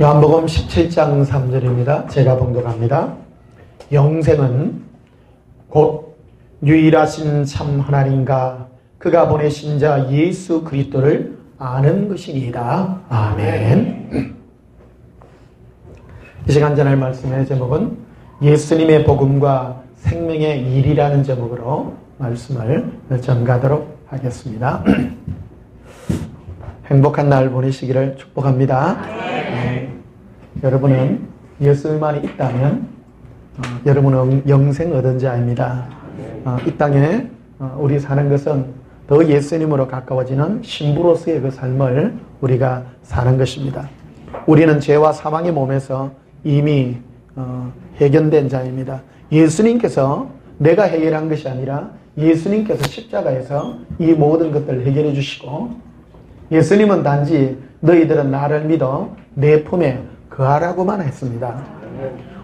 요한복음 17장 3절입니다. 제가 봉독합니다. 영생은 곧 유일하신 참 하나님과 그가 보내신 자 예수 그리스도를 아는 것이니이다. 아멘. 이 시간 전할 말씀의 제목은 예수님의 복음과 생명의 일이라는 제목으로 말씀을 전가하도록 하겠습니다. 행복한 날 보내시기를 축복합니다. 여러분은 예수만이 있다면 여러분은 영생 얻은 자입니다. 이 땅에 우리 사는 것은 더 예수님으로 가까워지는 신부로서의 그 삶을 우리가 사는 것입니다. 우리는 죄와 사망의 몸에서 이미 해결된 자입니다. 예수님께서 내가 해결한 것이 아니라 예수님께서 십자가에서 이 모든 것들을 해결해 주시고, 예수님은 단지 너희들은 나를 믿어 내 품에 거하라고만 했습니다.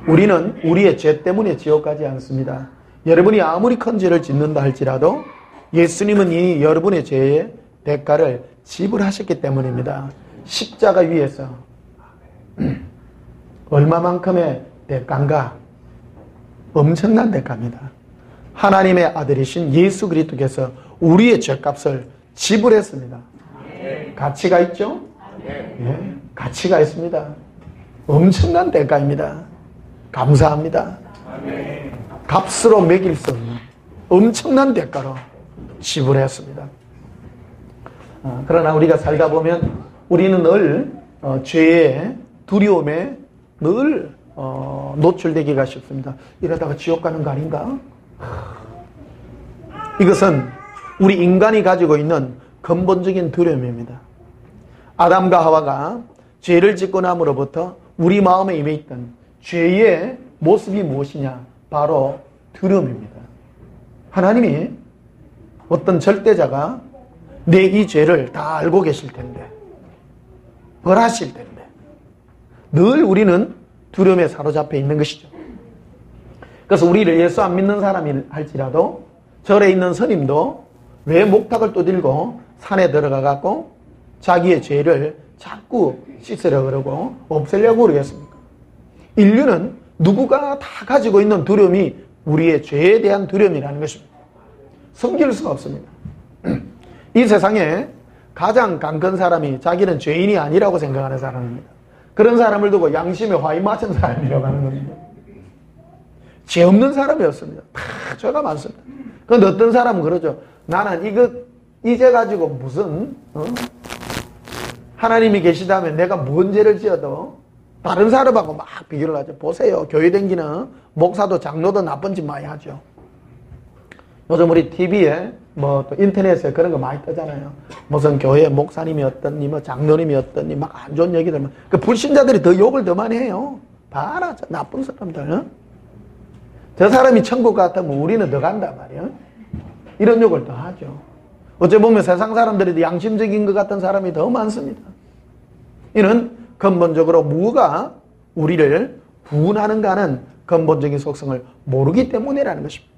우리는 우리의 죄 때문에 지옥 가지 않습니다. 여러분이 아무리 큰 죄를 짓는다 할지라도 예수님은 이 여러분의 죄의 대가를 지불하셨기 때문입니다. 십자가 위에서 얼마만큼의 대가인가? 엄청난 대가입니다. 하나님의 아들이신 예수 그리스도께서 우리의 죄값을 지불했습니다. 가치가 있죠? 예, 가치가 있습니다. 엄청난 대가입니다. 감사합니다. 값으로 매길 수 없는 엄청난 대가로 지불했습니다. 그러나 우리가 살다 보면 우리는 늘 죄의 두려움에 늘 노출되기가 쉽습니다. 이러다가 지옥 가는 거 아닌가? 이것은 우리 인간이 가지고 있는 근본적인 두려움입니다. 아담과 하와가 죄를 짓고 남으로부터 우리 마음에 임해 있던 죄의 모습이 무엇이냐? 바로 두려움입니다. 하나님이 어떤 절대자가 내 이 죄를 다 알고 계실 텐데, 벌하실 텐데, 늘 우리는 두려움에 사로잡혀 있는 것이죠. 그래서 우리를 예수 안 믿는 사람이 할지라도 절에 있는 스님도 왜 목탁을 또 들고 산에 들어가갖고 자기의 죄를 자꾸 씻으려고 그러고 없애려고 그러겠습니까? 인류는 누구가 다 가지고 있는 두려움이 우리의 죄에 대한 두려움이라는 것입니다. 숨길 수가 없습니다. 이 세상에 가장 강큰 사람이 자기는 죄인이 아니라고 생각하는 사람입니다. 그런 사람을 두고 양심에 화이 맞은 사람이라고 하는 겁니다. 죄 없는 사람이 없습니다. 다 죄가 많습니다. 그런데 어떤 사람은 그러죠. 나는 이 죄 가지고 무슨 하나님이 계시다면 내가 뭔 죄를 지어도 다른 사람하고 막 비교를 하죠. 보세요. 교회 다니는 목사도 장로도 나쁜 짓 많이 하죠. 요즘 우리 TV에 또 인터넷에 그런 거 많이 뜨잖아요. 무슨 교회 목사님이 어떻니, 장로님이 어떻니, 막 안 좋은 얘기들. 그 불신자들이 더 욕을 더 많이 해요. 봐라, 저 나쁜 사람들. 저 사람이 천국 같으면 우리는 더 간단 말이에요. 이런 욕을 더 하죠. 어째 보면 세상 사람들이 더 양심적인 것 같은 사람이 더 많습니다. 이는 근본적으로 무엇가 우리를 구원하는가 하는 근본적인 속성을 모르기 때문이라는 것입니다.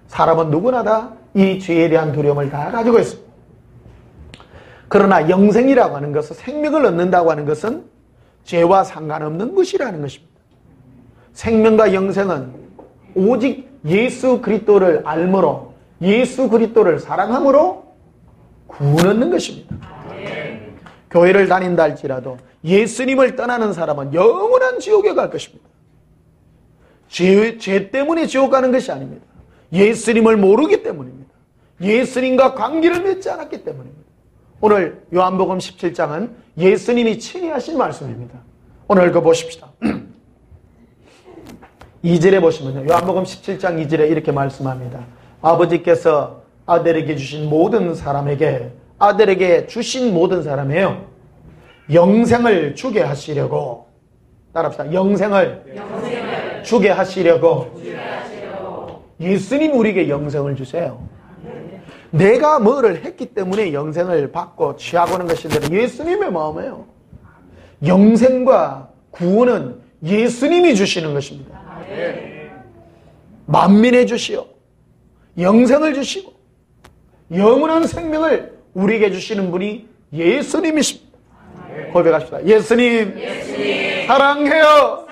사람은 누구나 다 이 죄에 대한 두려움을 다 가지고 있습니다. 그러나 영생이라고 하는 것은, 생명을 얻는다고 하는 것은 죄와 상관없는 것이라는 것입니다. 생명과 영생은 오직 예수 그리스도를 알므로, 예수 그리스도를 사랑함으로 구원 얻는 것입니다. 교회를 다닌다 할지라도 예수님을 떠나는 사람은 영원한 지옥에 갈 것입니다. 죄 때문에 지옥 가는 것이 아닙니다. 예수님을 모르기 때문입니다. 예수님과 관계를 맺지 않았기 때문입니다. 오늘 요한복음 17장은 예수님이 친히 하신 말씀입니다. 오늘 그거 보십시다. 2절에 보시면요. 요한복음 17장 2절에 이렇게 말씀합니다. 아버지께서 아들에게 주신 모든 사람에게, 아들에게 주신 모든 사람이에요. 영생을 주게 하시려고, 따라합시다. 영생을 주게 하시려고 예수님 우리에게 영생을 주세요. 내가 뭐를 했기 때문에 영생을 받고 취하고는 것이 아니라 예수님의 마음이에요. 영생과 구원은 예수님이 주시는 것입니다. 만민의 주시오, 영생을 주시고 영원한 생명을 우리에게 주시는 분이 예수님이십니다. 고백합시다. 예수님, 사랑해요.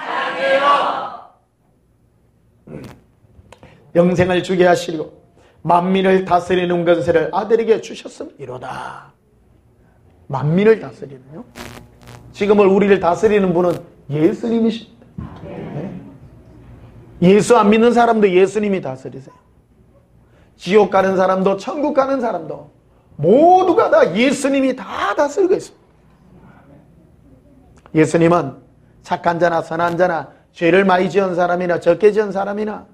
영생을 주게 하시고 만민을 다스리는 권세를 아들에게 주셨음이로다. 만민을 다스리는요. 지금을 우리를 다스리는 분은 예수님이십니다. 네. 예수 안 믿는 사람도 예수님이 다스리세요. 지옥 가는 사람도 천국 가는 사람도 모두가 다 예수님이 다 다스리고 있습니다. 예수님은 착한 자나 선한 자나 죄를 많이 지은 사람이나 적게 지은 사람이나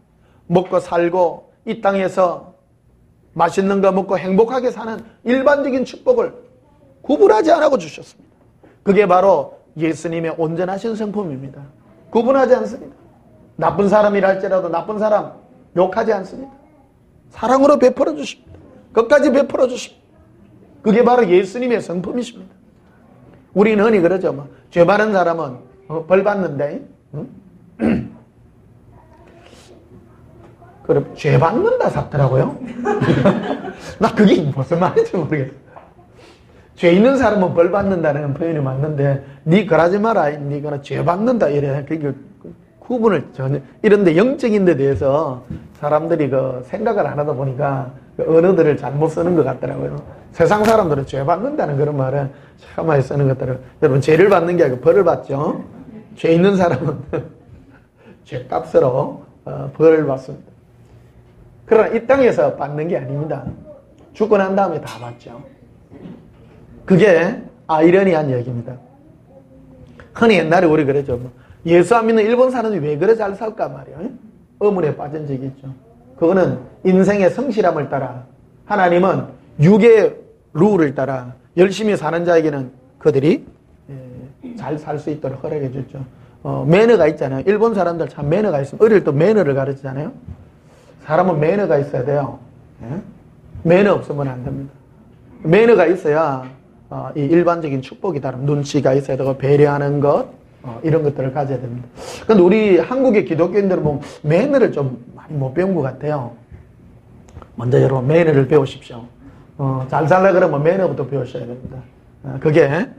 먹고 살고 이 땅에서 맛있는 거 먹고 행복하게 사는 일반적인 축복을 구분하지 않고 주셨습니다. 그게 바로 예수님의 온전하신 성품입니다. 구분하지 않습니다. 나쁜 사람이라 할지라도 나쁜 사람 욕하지 않습니다. 사랑으로 베풀어 주십니다. 끝까지 베풀어 주십니다. 그게 바로 예수님의 성품이십니다. 우리는 흔히 그러죠. 뭐. 죄 많은 사람은 벌 받는데 그럼 죄 받는다 샀더라고요. 나 그게 무슨 말인지 모르겠어. 죄 있는 사람은 벌 받는다는 표현이 맞는데 니 그러지 마라. 니가 죄 받는다 이래. 그게 구분을 전혀 이런데 영적인 데 대해서 사람들이 그 생각을 안 하다 보니까 그 언어들을 잘못 쓰는 것 같더라고요. 세상 사람들은 죄 받는다는 그런 말은 참 많이 쓰는 것 같더라고요. 여러분 죄를 받는 게 아니고 벌을 받죠. 죄 있는 사람은 죄값으로 벌을 받습니다. 그러나 이 땅에서 받는 게 아닙니다. 죽고 난 다음에 다 받죠. 그게 아이러니한 얘기입니다. 흔히 옛날에 우리 그랬죠. 예수 안 믿는 일본 사람이 왜 그래 잘 살까 말이에요. 어물에 빠진 적이 있죠. 그거는 인생의 성실함을 따라 하나님은 육의 룰을 따라 열심히 사는 자에게는 그들이 잘 살 수 있도록 허락해 줬죠. 매너가 있잖아요. 일본 사람들 참 매너가 있으면 어릴 때 매너를 가르치잖아요. 사람은 매너가 있어야 돼요. 매너 없으면 안 됩니다. 매너가 있어야 이 일반적인 축복이 다른 눈치가 있어야 되고 배려하는 것 이런 것들을 가져야 됩니다. 그런데 우리 한국의 기독교인들은 보면 매너를 좀 많이 못 배운 것 같아요. 먼저 여러분 매너를 배우십시오. 잘 살려 그러면 매너부터 배우셔야 됩니다. 그게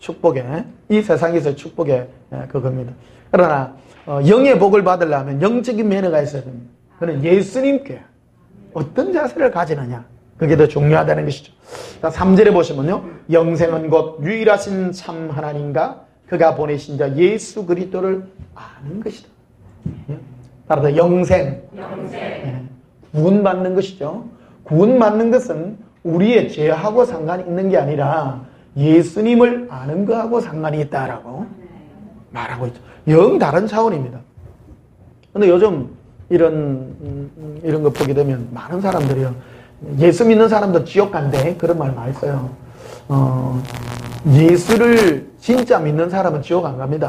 축복의 이 세상에서 축복의 그겁니다. 그러나 영의 복을 받으려면 영적인 매너가 있어야 됩니다. 그는 예수님께 어떤 자세를 가지느냐 그게 더 중요하다는 것이죠. 자, 3절에 보시면요. 영생은 곧 유일하신 참 하나님과 그가 보내신 자 예수 그리스도를 아는 것이다. 따라서 영생. 구원받는 것이죠. 구원받는 것은 우리의 죄하고 상관이 있는 게 아니라 예수님을 아는 거하고 상관이 있다라고 말하고 있죠. 영 다른 차원입니다. 근데 요즘 이런 거 보게 되면 많은 사람들이요. 예수 믿는 사람도 지옥 간대. 그런 말 많이 써요. 예수를 진짜 믿는 사람은 지옥 안 갑니다.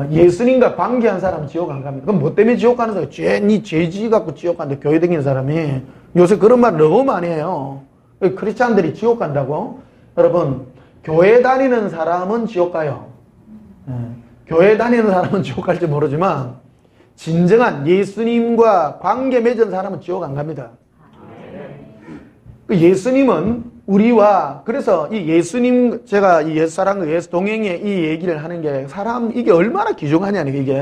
예수님과 관계한 사람은 지옥 안 갑니다. 그럼 뭐 때문에 지옥 가는 거예요? 니 죄지 갖고 지옥 간다. 교회 다니는 사람이. 요새 그런 말 너무 많이 해요. 크리스찬들이 지옥 간다고? 여러분, 교회 다니는 사람은 지옥 가요. 교회 다니는 사람은 지옥 갈지 모르지만 진정한 예수님과 관계 맺은 사람은 지옥 안 갑니다. 예수님은 우리와 그래서 이 예수님 제가 이 옛사람과 예수 동행의 이 얘기를 하는 게 사람 이게 얼마나 귀중하냐니 이게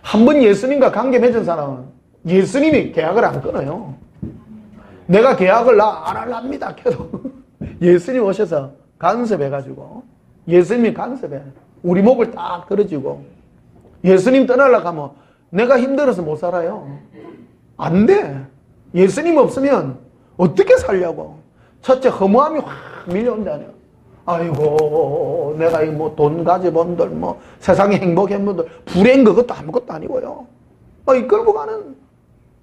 한 번 예수님과 관계 맺은 사람은 예수님이 계약을 안 끊어요. 내가 계약을 안 할랍니다. 계속 예수님 오셔서 간섭해가지고 예수님이 간섭해 우리 목을 딱 들어주고 예수님 떠나려고 하면 내가 힘들어서 못 살아요. 안 돼. 예수님 없으면 어떻게 살려고? 첫째 허무함이 확 밀려온다냐. 아이고 내가 뭐 돈 가져본들 뭐 세상에 행복했분들 불행 그것도 아무것도 아니고요. 이끌고 가는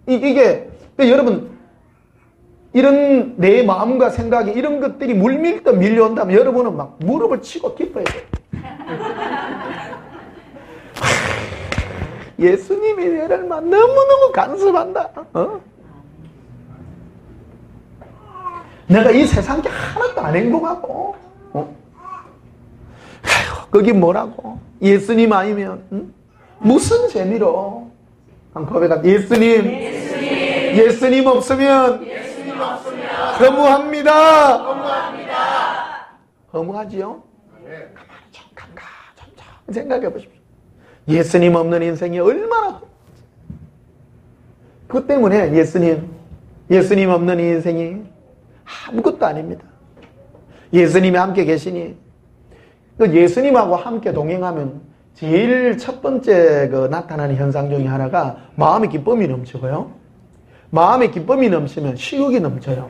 이게 여러분 이런 내 마음과 생각이 이런 것들이 물밀듯 밀려온다면 여러분은 막 무릎을 치고 기뻐해야 돼요. 예수님이 나를 너무너무 간섭한다. 내가 이 세상 게 하나도 안 행복하고 거기 뭐라고 예수님 아니면 무슨 재미로 고백한 예수님 없으면 허무합니다. 허무하지요? 가만히 좀 천천히 생각해 보십시오. 예수님 없는 인생이 얼마나 그것 때문에 예수님 없는 인생이 아무것도 아닙니다. 예수님이 함께 계시니 예수님하고 함께 동행하면 제일 첫 번째 나타나는 현상 중에 하나가 마음의 기쁨이 넘치고요. 마음의 기쁨이 넘치면 식욕이 넘쳐요.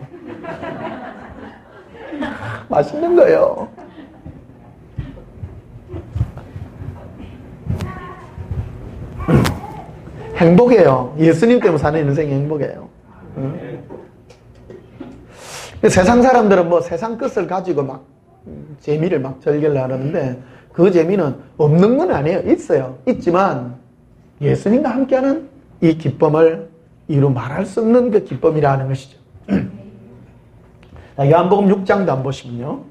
맛있는 거예요. 행복해요. 예수님 때문에 사는 인생이 행복해요. 세상 사람들은 뭐 세상 끝을 가지고 막 재미를 막 즐기려고 하는데 그 재미는 없는 건 아니에요. 있어요. 있지만 예수님과 함께하는 이 기쁨을 이루 말할 수 없는 그 기쁨이라는 것이죠. 요한복음 6장도 안 보시면요.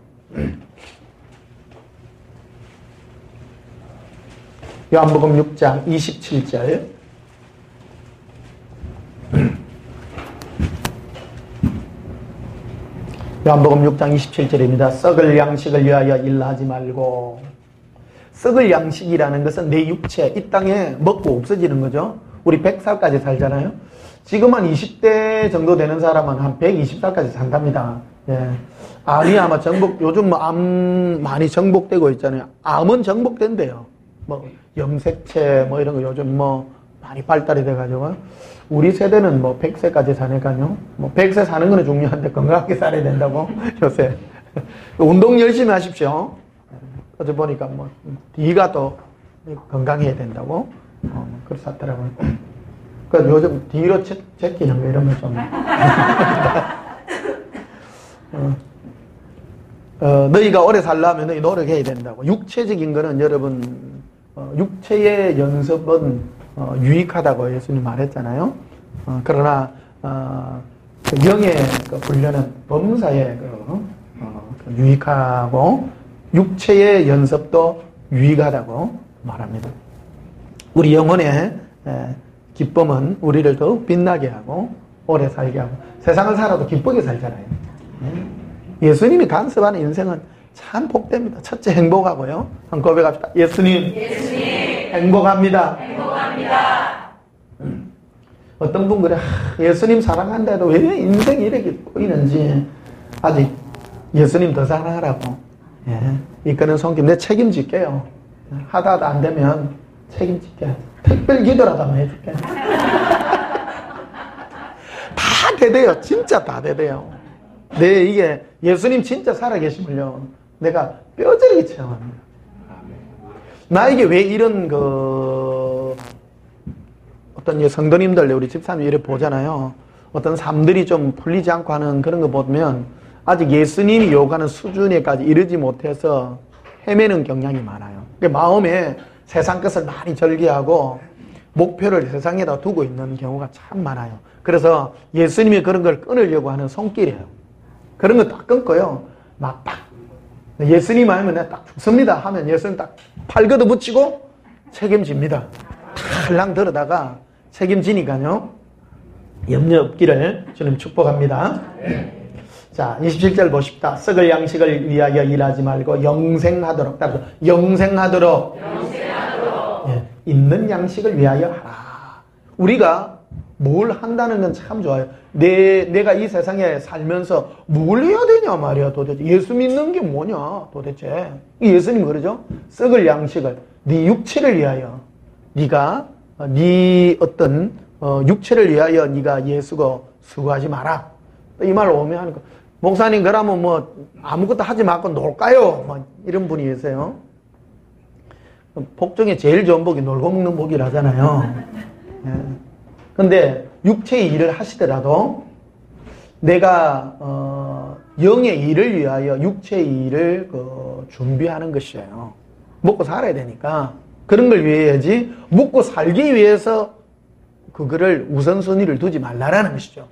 요한복음 6장 27절. 요한복음 6장 27절입니다. 썩을 양식을 위하여 일라 하지 말고. 썩을 양식이라는 것은 내 육체, 이 땅에 먹고 없어지는 거죠. 우리 100살까지 살잖아요. 지금 한 20대 정도 되는 사람은 한 120살까지 산답니다. 예. 암이 아마 요즘 뭐 암 많이 정복되고 있잖아요. 암은 정복된대요. 뭐 염색체 뭐 이런 거 요즘 뭐 많이 발달이 돼가지고 우리 세대는 뭐 100세까지 사니까요. 뭐 100세 사는 거는 중요한데 건강하게 살아야 된다고 요새. 운동 열심히 하십시오. 어제 보니까 뭐 뒤가 또 건강해야 된다고 그래서 하더라고요. 그러니까 요즘 뒤로 제끼는 거 이런 거 좀. 너희가 오래 살려면 너희 노력해야 된다고. 육체적인 거는 여러분 육체의 연습은 유익하다고 예수님 말했잖아요. 그러나 그 영의 그 훈련은 범사에 유익하고 육체의 연습도 유익하다고 말합니다. 우리 영혼의 기쁨은 우리를 더욱 빛나게 하고 오래 살게 하고 세상을 살아도 기쁘게 살잖아요. 예수님이 간섭하는 인생은 참 복됩니다. 첫째 행복하고요. 한번 고백합시다. 예수님 행복합니다. 어떤 분 그래 예수님 사랑한다도 왜 인생이 이렇게 보이는지 아직 예수님 더 사랑하라고. 이끄는 손길 내 책임질게요. 하다 안 되면 책임질게. 특별 기도라도 한번 해줄게. 다 대대요. 진짜 다 대대요. 이게 예수님 진짜 살아계심을요 내가 뼈저리게 체험합니다. 나에게 왜 이런 어떤 성도님들 우리 집사님 이렇게 보잖아요. 어떤 삶들이 좀 풀리지 않고 하는 그런 거 보면 아직 예수님이 요구하는 수준에까지 이르지 못해서 헤매는 경향이 많아요. 그러니까 마음에 세상 것을 많이 절개하고 목표를 세상에다 두고 있는 경우가 참 많아요. 그래서 예수님이 그런 걸 끊으려고 하는 손길이에요. 그런 거 딱 끊고요. 막 딱 예수님 아니면 내가 딱 죽습니다 하면 예수님 딱 팔 걷어붙이고 책임집니다. 탈랑 들어다가 책임지니까요. 염려 없기를 주님 축복합니다. 자, 27절 보십시다. 썩을 양식을 위하여 일하지 말고 영생하도록. 따라서 영생하도록. 예, 있는 양식을 위하여 하라. 우리가 뭘 한다는 건 참 좋아요. 내가 이 세상에 살면서 뭘 해야 되냐 말이야 도대체. 예수 믿는 게 뭐냐 도대체. 예수님 그러죠. 썩을 양식을 네 육체를 위하여 네가 네 어떤 육체를 위하여 네가 예수고 수고하지 마라. 이 말 오면 하는 거. 목사님 그러면 뭐 아무것도 하지 말고 놀까요? 뭐 이런 분이 계세요. 복 중에 제일 좋은 복이 놀고 먹는 복이라잖아요. 예. 근데 육체의 일을 하시더라도 내가 영의 일을 위하여 육체의 일을 준비하는 것이에요. 먹고 살아야 되니까 그런 걸 위해야지 먹고 살기 위해서 그거를 우선순위를 두지 말라라는 것이죠.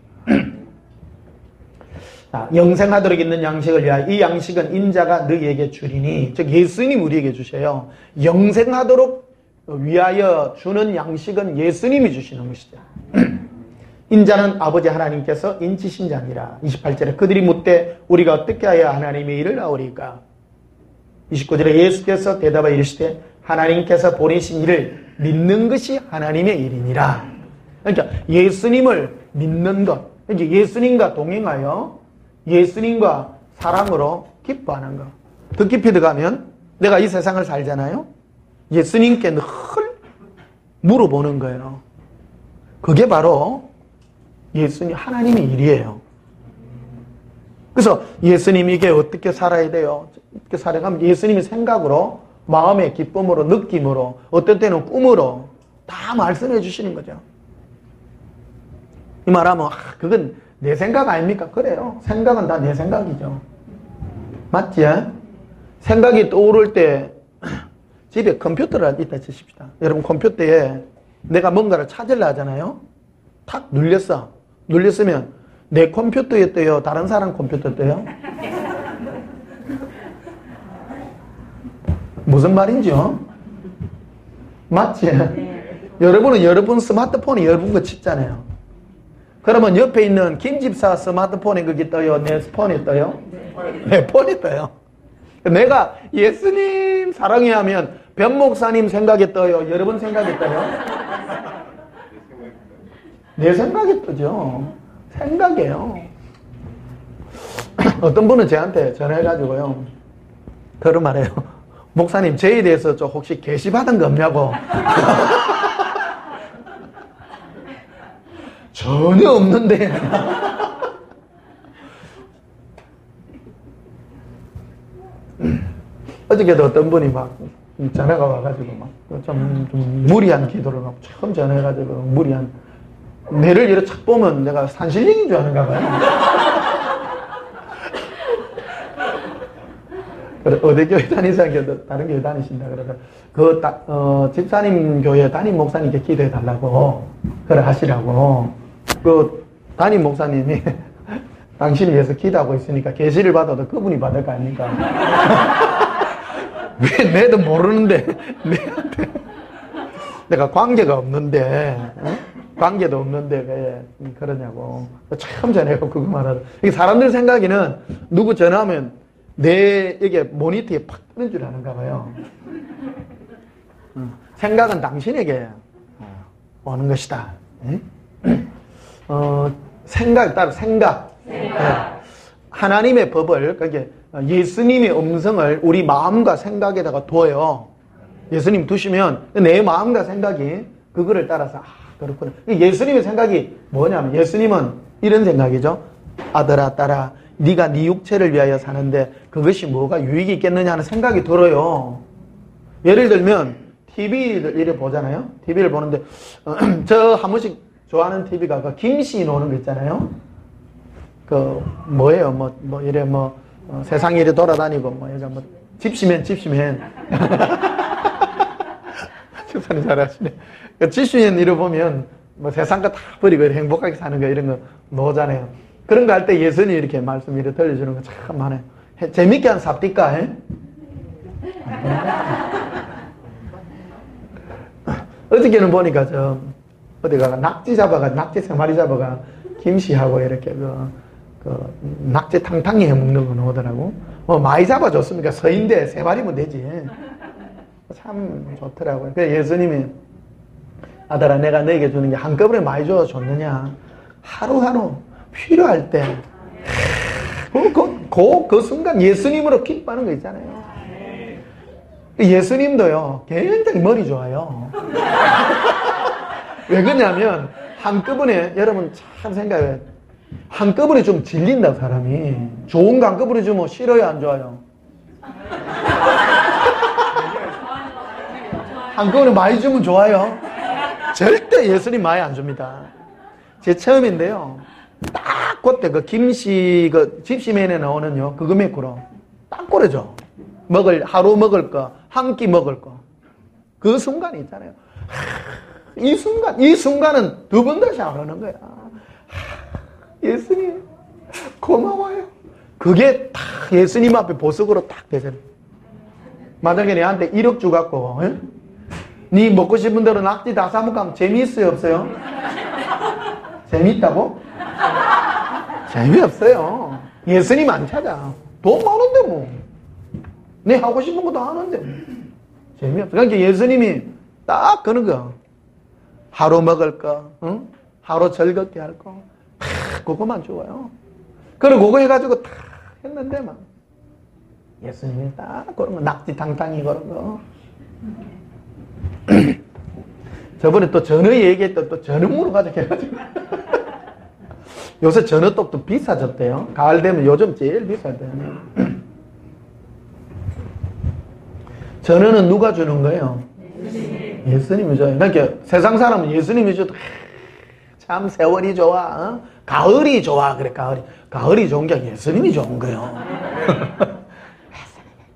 자, 영생하도록 있는 양식을 위하여 이 양식은 인자가 너희에게 주리니 즉 예수님 우리에게 주셔요. 영생하도록 위하여 주는 양식은 예수님이 주시는 것이죠. 인자는 아버지 하나님께서 인치신 자니라. 28절에 그들이 묻되 우리가 어떻게 하여 하나님의 일을 아우리까. 29절에 예수께서 대답하여 이르시되 하나님께서 보내신 이를 믿는 것이 하나님의 일이니라. 그러니까 예수님을 믿는 것, 그러니까 예수님과 동행하여 예수님과 사랑으로 기뻐하는 것. 더 깊이 들어가면 내가 이 세상을 살잖아요. 예수님께 늘 물어보는 거예요. 그게 바로 예수님, 하나님의 일이에요. 그래서 예수님 이게 어떻게 살아야 돼요? 어떻게 살아가면 예수님의 생각으로, 마음의 기쁨으로, 느낌으로, 어떤 때는 꿈으로 다 말씀해 주시는 거죠. 이 말하면 그건 내 생각 아닙니까? 그래요. 생각은 다 내 생각이죠. 맞지? 생각이 떠오를 때 집에 컴퓨터가 있다 치십시다. 여러분 컴퓨터에 내가 뭔가를 찾으려 하잖아요. 탁 눌렸어. 눌렸으면 내 컴퓨터에 떠요? 다른 사람 컴퓨터 떠요? 무슨 말인지요? 맞지? 여러분은 여러분 스마트폰이 여러분 거 찍잖아요. 그러면 옆에 있는 김 집사 스마트폰에 그게 떠요? 내 폰에 떠요? 내 폰에 떠요. 내가 예수님 사랑해 하면 변 목사님 생각에 떠요? 여러분 생각에 떠요? 내 생각에 뜨죠. 생각이에요. 어떤 분은 저한테 전화해가지고요. 그런 말해요. 목사님 저에 대해서 좀 혹시 계시받은 거 없냐고. 전혀 없는데. 어저께도 어떤 분이 막 전화가 와가지고 막 좀 무리한 기도를 막 처음 전화해가지고 무리한, 뇌를 이렇게 착 보면 내가 산신령인 줄 아는가 봐요. 그래, 어디 교회 다니세요? 다른 교회 다니신다. 그래서 집사님 교회 담임 목사님께 기도해 달라고 그래 하시라고. 그 담임 목사님이 당신을 위해서 기도하고 있으니까 계시를 받아도 그분이 받을 거 아닙니까? 왜 내도 모르는데 내한테 내가 관계가 없는데 관계도 없는데 왜 그러냐고. 참 전해요. 그거 말하러. 사람들 생각에는 누구 전화하면 내 이게 모니터에 팍 뜨는 줄 아는가 봐요. 생각은 당신에게 오는 것이다. 생각 따라 생각. 하나님의 법을, 그게 예수님의 음성을 우리 마음과 생각에다가 둬요. 예수님 두시면 내 마음과 생각이 그거를 따라서 그렇구나. 예수님의 생각이 뭐냐면 예수님은 이런 생각이죠. 아들아 딸아 네가 네 육체를 위하여 사는데 그것이 뭐가 유익이 있겠느냐 하는 생각이 들어요. 예를 들면 TV를 이렇게 보잖아요. TV를 보는데 저 한 번씩 좋아하는 TV가 그 김씨 나오는 거 있잖아요. 그 뭐예요? 이래 세상 일이 돌아다니고 얘가 집시맨 집시맨. 집사님 잘하시네. 그 집시맨 이러 보면 세상 거 다 버리고 행복하게 사는 거 이런 거 나오잖아요. 그런 거 할 때 예수님 이렇게 말씀 이렇게 들려주는 거 참 많아요. 재밌게 한 삽디까? 어저께는 보니까 어디가 낙지 3마리 잡아가 김씨하고 이렇게 낙지 탕탕이 해 먹는 거 나오더라고. 많이 잡아줬으니까 서인데 3마리면 되지. 참 좋더라고요. 그래서 예수님이 아들아 내가 너에게 주는 게 한꺼번에 많이 줬느냐. 하루하루 필요할 때 그 순간 예수님으로 기뻐하는 거 있잖아요. 예수님도요 굉장히 머리 좋아요. 왜 그러냐면 한꺼번에 여러분 참 생각해. 한꺼번에 좀 질린다 사람이. 좋은 거 한꺼번에 주면 싫어요 안 좋아요? 한꺼번에 많이 주면 좋아요? 절대 예수님 많이 안 줍니다. 제 처음인데요. 딱 그때 김씨 집시맨에 나오는요 그거 매꾸로 딱 고르죠. 하루 먹을 거, 한 끼 먹을 거. 그 순간이 있잖아요. 이 순간은 두 번 다시 안 오는 거야. 예수님 고마워요. 그게 딱 예수님 앞에 보석으로 딱 되잖아요. 만약에 내한테 1억 주갖고 네 먹고 싶은 대로 낙지 다 사먹고 하면 재미있어요 없어요? 재미있다고? 재미없어요. 예수님 안 찾아. 돈 많은데 뭐. 내 하고 싶은 것도 하는데 재미없어. 그러니까 예수님이 딱 그런 거. 하루 먹을 거, 응? 하루 즐겁게 할 거, 그거만 줘요. 그리고 그거 해가지고 다 했는데 막 예수님이 딱 그런 거, 낙지탕탕이 그런 거. 저번에 또 전어 얘기했던 또 전어무로 가져가지고 요새 전어떡도 비싸졌대요. 가을 되면 요즘 제일 비싸대요. 전어는 누가 주는 거예요? 예수님이 줘요. 그러니까 세상 사람은 예수님이 줘도 참 세월이 좋아, 어? 가을이 좋아. 그래, 가을이 좋은 게 예수님이 좋은 거예요.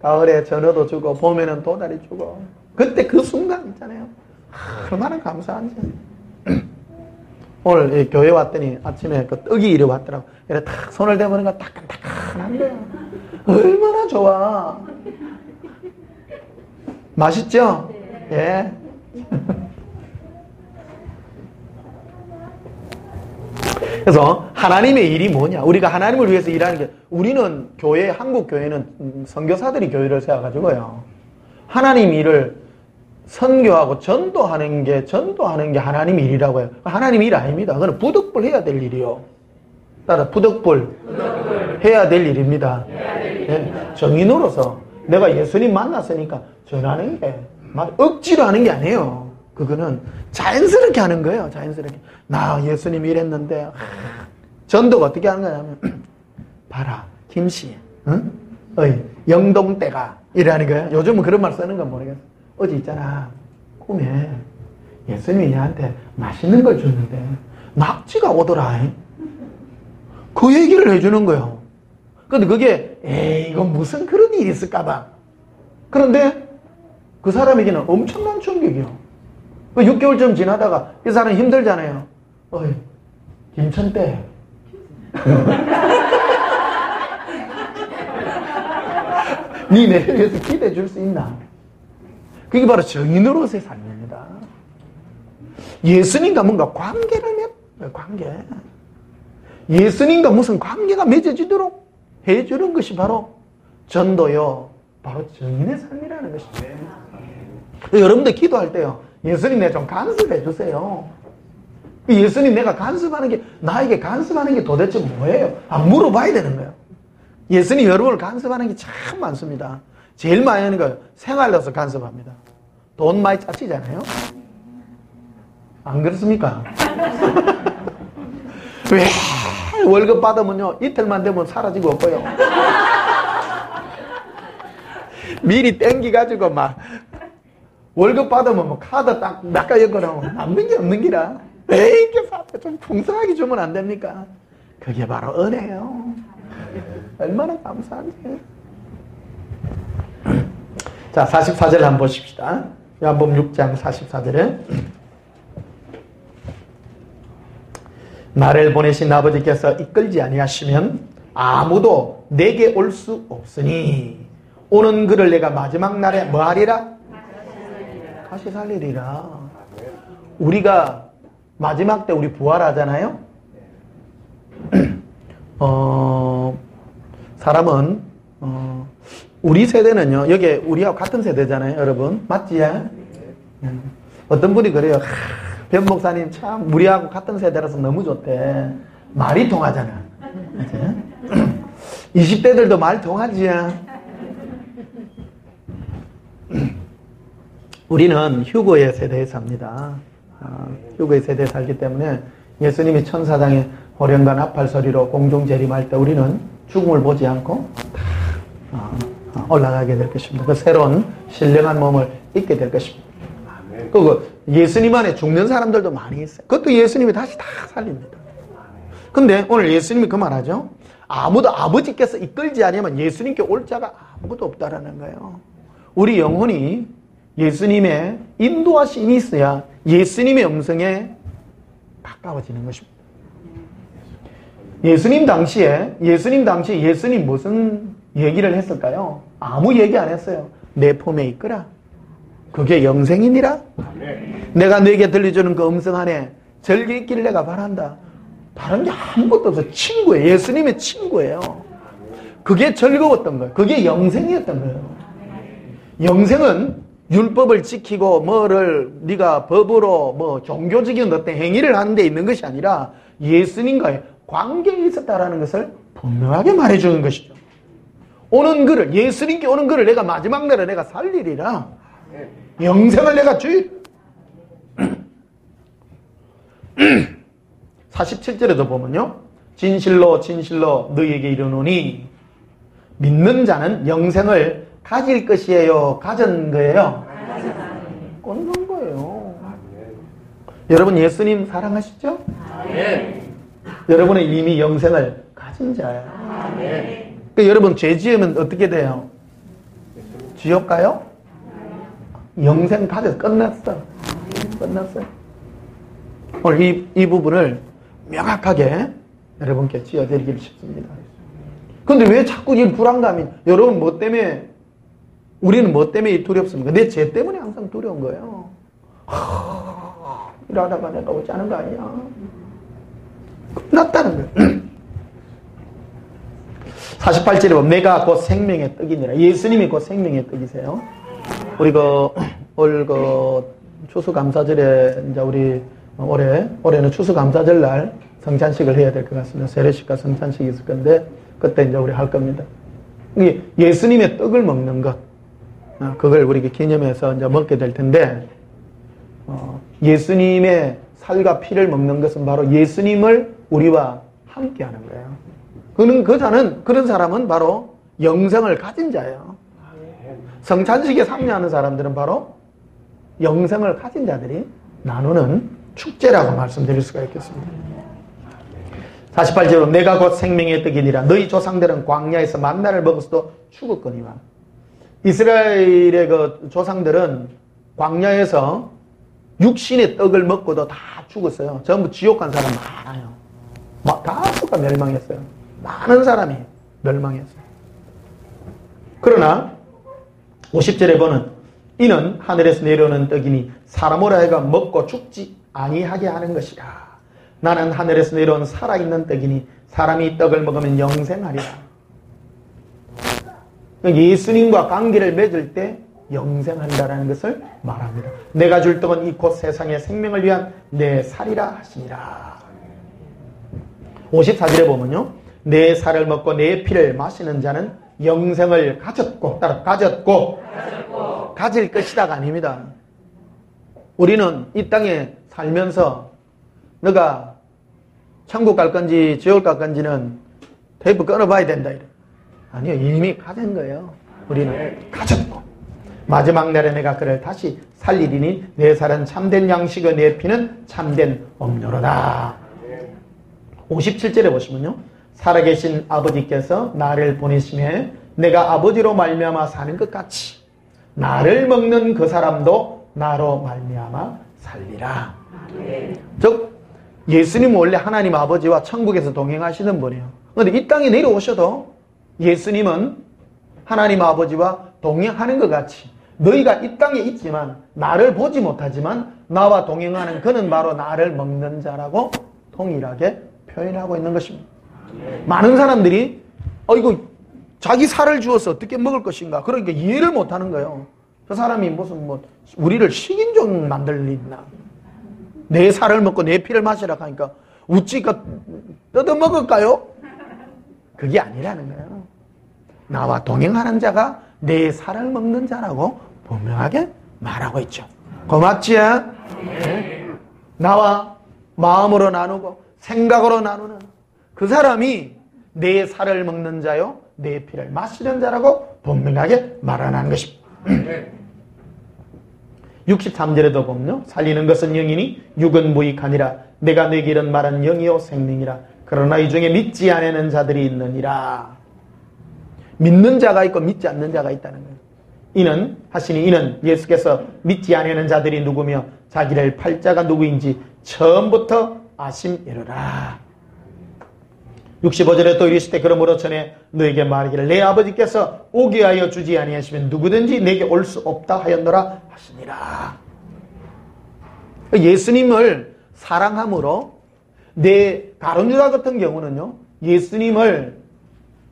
가을에 전어도 주고 봄에는 도다리 주고 그때 그 순간 있잖아요. 얼마나 감사한지. 오늘 이 교회 왔더니 아침에 그 떡이 이리 왔더라고. 이래 탁 손을 대보니까 따끈따끈한 거야. 얼마나 좋아. 맛있죠? 예. 그래서 하나님의 일이 뭐냐? 우리가 하나님을 위해서 일하는 게, 우리는 교회, 한국 교회는 선교사들이 교회를 세워가지고요. 하나님 일을 선교하고 전도하는 게 하나님 일이라고 해요. 하나님 일 아닙니다. 그건 부득불 해야 될 일이요. 따라 부득불 해야 될 일입니다. 예. 정인으로서 내가 예수님 만났으니까 전하는 게 억지로 하는 게 아니에요. 그거는 자연스럽게 하는 거예요. 자연스럽게. 나 예수님 이랬는데 전도가 어떻게 하는 거냐면 봐라 김씨, 응? 영동대가 이라는 거예요. 요즘은 그런 말 쓰는 건 모르겠어. 어제 있잖아 꿈에 예수님이 나한테 맛있는 걸 줬는데 낙지가 오더라. 그 얘기를 해주는 거예요. 근데 그게 이건 무슨 그런 일이 있을까봐. 그런데 그 사람에게는 엄청난 충격이요. 6개월쯤 지나다가 이 사람 힘들잖아요. 김천대. 네 내를 위해서 기대해 줄 수 있나? 그게 바로 정인으로서의 삶입니다. 예수님과 뭔가 관계를 관계. 예수님과 무슨 관계가 맺어지도록 해주는 것이 바로 전도요. 바로 정인의 삶이라는 것입니다. 여러분들 기도할 때요. 예수님 내 좀 간섭해 주세요. 예수님 내가 간섭하는 게, 나에게 간섭하는 게 도대체 뭐예요? 물어봐야 되는 거예요. 예수님 여러분을 간섭하는 게 참 많습니다. 제일 많이 하는 거예요. 생활로서 간섭합니다. 돈 많이 짜치잖아요. 안 그렇습니까? 왜 월급 받으면요 이틀만 되면 사라지고 없고요. 미리 땡기가지고 막 월급 받으면 뭐 카드 딱 낚아였거나 남는 게 없는 기라. 에이, 이렇게 좀 풍성하게 주면 안 됩니까? 그게 바로 은혜예요. 얼마나 감사한지. 자, 44절 한번 보십시다. 요한복음 6장 44절에 나를 보내신 아버지께서 이끌지 아니하시면 아무도 내게 올 수 없으니 오는 그를 내가 마지막 날에 뭐 하리라? 다시 살리리라. 우리가 마지막 때 우리 부활하잖아요. 사람은 우리 세대는요. 여기 우리하고 같은 세대잖아요, 여러분. 맞지? 어떤 분이 그래요. 변 목사님 참 우리하고 같은 세대라서 너무 좋대. 말이 통하잖아. 20대들도 말 통하지. 우리는 휴거의 세대에 삽니다. 휴거의 세대에 살기 때문에 예수님이 천사장의 호령과 나팔 소리로 공중 재림할 때 우리는 죽음을 보지 않고 올라가게 될 것입니다. 그 새로운 신령한 몸을 입게 될 것입니다. 그리고 예수님 안에 죽는 사람들도 많이 있어요. 그것도 예수님이 다시 다 살립니다. 근데 오늘 예수님이 그 말하죠. 아무도 아버지께서 이끌지 않으면 예수님께 올 자가 아무것도 없다라는 거예요. 우리 영혼이 예수님의 인도하심이 있어야 예수님의 음성에 가까워지는 것입니다. 예수님 당시에 예수님 무슨 얘기를 했을까요? 아무 얘기 안 했어요. 내 품에 이끌어. 그게 영생이니라. 내가 너에게 들려주는 그 음성 안에 절개 있기를 내가 바란다. 다른 게 아무것도 없어요. 친구예요. 예수님의 친구예요. 그게 즐거웠던 거예요. 그게 영생이었던 거예요. 영생은 율법을 지키고 뭐를 네가 법으로 뭐 종교적인 어떤 행위를 하는 데 있는 것이 아니라 예수님과의 관계에 있었다라는 것을 분명하게 말해주는 것이죠. 오는 그를, 예수님께 오는 그를 내가 마지막 날에 내가 살리리라. 영생을 내가 주의. 47절에도 보면요. 진실로 진실로 너희에게 이르노니 믿는 자는 영생을 가질 것이에요? 가진 거예요? 꽂는 거예요. 여러분 예수님 사랑하시죠? 여러분은 이미 영생을 가진 자예요. 그러니까 여러분 죄 지으면 어떻게 돼요? 지옥 가요? 영생 가져 끝났어. 끝났어요. 오늘 이 부분을 명확하게 여러분께 지어드리기를 싶습니다. 근데 왜 자꾸 이 불안감이, 여러분 뭐 때문에, 우리는 뭐 때문에 두렵습니까? 내 죄 때문에 항상 두려운 거예요. 일하다가 내가 오지 않은 거 아니야? 끝났다는 거예요. 48절에 보면 내가 곧 생명의 떡이니라. 예수님이 곧 생명의 떡이세요. 우리 올 추수감사절에 이제 우리 올해는 추수감사절 날 성찬식을 해야 될 것 같습니다. 세례식과 성찬식이 있을 건데 그때 이제 우리 할 겁니다. 예수님의 떡을 먹는 것, 그걸 우리가 기념해서 이제 먹게 될 텐데, 예수님의 살과 피를 먹는 것은 바로 예수님을 우리와 함께 하는 거예요. 그런 사람은 바로 영생을 가진 자예요. 성찬식에 참여하는 사람들은 바로 영생을 가진 자들이 나누는 축제라고 말씀드릴 수가 있겠습니다. 48절로 내가 곧 생명의 떡이니라. 너희 조상들은 광야에서 만나를 먹었어도 죽었거니와. 이스라엘의 그 조상들은 광야에서 육신의 떡을 먹고도 다 죽었어요. 전부 지옥 간 사람 많아요. 다수가 멸망했어요. 많은 사람이 멸망했어요. 그러나 50절에 보는 이는 하늘에서 내려오는 떡이니 사람으로 하여금 먹고 죽지 아니하게 하는 것이라. 나는 하늘에서 내려온 살아있는 떡이니 사람이 이 떡을 먹으면 영생하리라. 예수님과 관계를 맺을 때 영생한다라는 것을 말합니다. 내가 줄 떡은 이 곧 세상의 생명을 위한 내 살이라 하시니라. 54절에 보면요. 내 살을 먹고 내 피를 마시는 자는 영생을 가졌고 가질 것이다가 아닙니다. 우리는 이 땅에 살면서 너가 천국 갈 건지 지옥 갈 건지는 테이프 끊어봐야 된다. 아니요. 이미 가진 거예요. 우리는 가졌고 마지막 날에 내가 그를 다시 살리리니 내 살은 참된 양식의 내 피는 참된 음료로다. 57절에 보시면요. 살아계신 아버지께서 나를 보내심에 내가 아버지로 말미암아 사는 것 같이 나를 먹는 그 사람도 나로 말미암아 살리라. 즉 예수님은 원래 하나님 아버지와 천국에서 동행하시는 분이에요. 그런데 이 땅에 내려오셔도 예수님은 하나님 아버지와 동행하는 것 같이 너희가 이 땅에 있지만 나를 보지 못하지만 나와 동행하는 그는 바로 나를 먹는 자라고 동일하게 표현하고 있는 것입니다. 많은 사람들이 이거 자기 살을 주어서 어떻게 먹을 것인가 그러니까 이해를 못하는 거예요. 저 사람이 무슨 우리를 식인종 만들 일 있나. 내 살을 먹고 내 피를 마시라 하니까 우찌가 뜯어먹을까요? 그게 아니라는 거예요. 나와 동행하는 자가 내 살을 먹는 자라고 분명하게 말하고 있죠. 고맙지? 네. 나와 마음으로 나누고 생각으로 나누는 그 사람이 내 살을 먹는 자요 내 피를 마시는 자라고 분명하게 말하는 것입니다. 63절에도 보면요. 살리는 것은 영이니 육은 무익하니라. 내가 너에게 이런 말은 영이요 생명이라. 그러나 이 중에 믿지 않는 자들이 있느니라. 믿는 자가 있고 믿지 않는 자가 있다는 거예요. 이는 예수께서 믿지 않는 자들이 누구며 자기를 팔 자가 누구인지 처음부터 아심이로라. 65절에 또 이르시되 그러므로 전에 너에게 말하기를 내 아버지께서 오게 하여 주지 아니하시면 누구든지 내게 올 수 없다 하였노라 하시니라. 예수님을 사랑함으로 내 가룟유다 같은 경우는요. 예수님을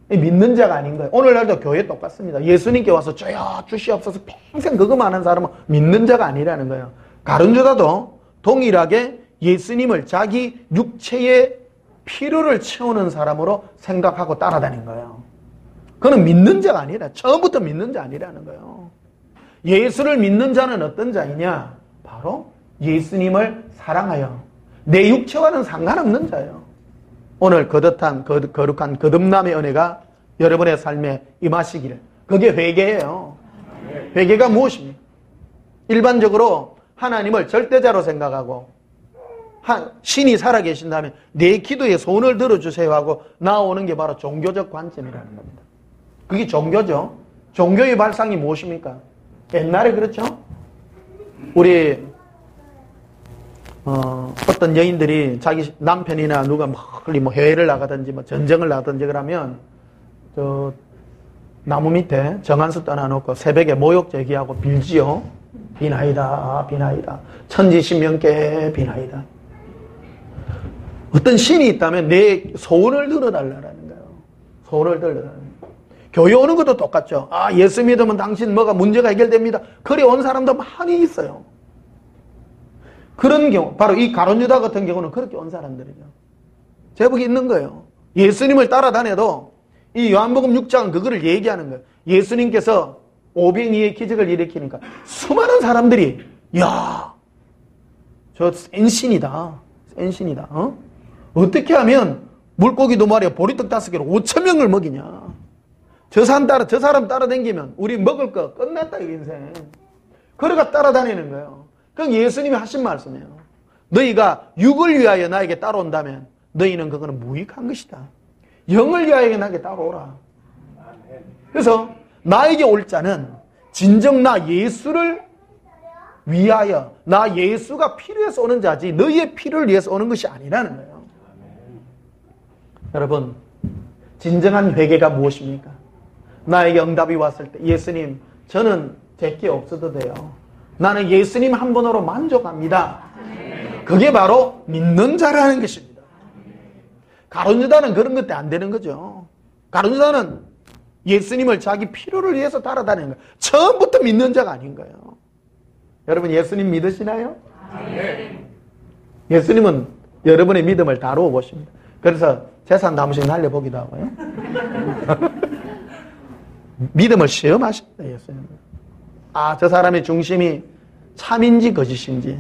믿는 자가 아닌 거예요. 오늘날도 교회 똑같습니다. 예수님께 와서 주여 주시옵소서 평생 그것만 하는 사람은 믿는 자가 아니라는 거예요. 가룟유다도 동일하게 예수님을 자기 육체의 필요를 채우는 사람으로 생각하고 따라다닌 거예요. 그는 믿는 자가 아니라, 처음부터 믿는 자 아니라는 거예요. 예수를 믿는 자는 어떤 자이냐? 바로 예수님을 사랑하여 내 육체와는 상관없는 자예요. 오늘 거룩한 거듭남의 은혜가 여러분의 삶에 임하시기를. 그게 회개예요. 회개가 무엇입니까? 일반적으로 하나님을 절대자로 생각하고 신이 살아계신다면 내 기도에 손을 들어주세요 하고 나오는 게 바로 종교적 관점이라는 겁니다. 그게 종교죠. 종교의 발상이 무엇입니까? 옛날에 그렇죠? 우리 어떤 여인들이 자기 남편이나 누가 멀리 해외를 나가든지 전쟁을 나가든지 그러면 저 나무 밑에 정한수 떠나놓고 새벽에 모욕 제기하고 빌지요. 비나이다 비나이다 천지신명께 비나이다. 어떤 신이 있다면 내 소원을 들어달라는 거예요. 소원을 들어달라는 거예요. 교회 오는 것도 똑같죠. 예수 믿으면 당신 뭐가 문제가 해결됩니다. 그래 온 사람도 많이 있어요. 그런 경우, 바로 이 가룟유다 같은 경우는 그렇게 온 사람들이죠. 제복이 있는 거예요. 예수님을 따라다녀도 이 요한복음 6장은 그거를 얘기하는 거예요. 예수님께서 오병이의 기적을 일으키니까 수많은 사람들이 저 센 신이다. 센 신이다. 어떻게 하면 물고기 2마리에 보리떡 5개로 5,000명을 먹이냐. 저 사람 따라다니면 우리 먹을 거 끝났다 이 인생. 그래가 따라다니는 거예요. 그럼 예수님이 하신 말씀이에요. 너희가 육을 위하여 나에게 따라온다면 너희는 그거는 무익한 것이다. 영을 위하여 나에게 따라오라. 그래서 나에게 올 자는 진정 나 예수를 위하여 나 예수가 필요해서 오는 자지 너희의 필요를 위해서 오는 것이 아니라는 거예요. 여러분, 진정한 회개가 무엇입니까? 나에게 응답이 왔을 때 예수님 저는 제게 없어도 돼요. 나는 예수님 한 분으로 만족합니다. 그게 바로 믿는 자라는 것입니다. 가룟유다는 그런 것 때문에 안 되는 거죠. 가룟유다는 예수님을 자기 필요를 위해서 따라다니는 거예요. 처음부터 믿는 자가 아닌 거예요. 여러분 예수님 믿으시나요? 예수님은 여러분의 믿음을 다루어 보십니다. 그래서 재산 나무씩 날려보기도 하고요. 믿음을 시험하십니다. 예수님은. 저 사람의 중심이 참인지 거짓인지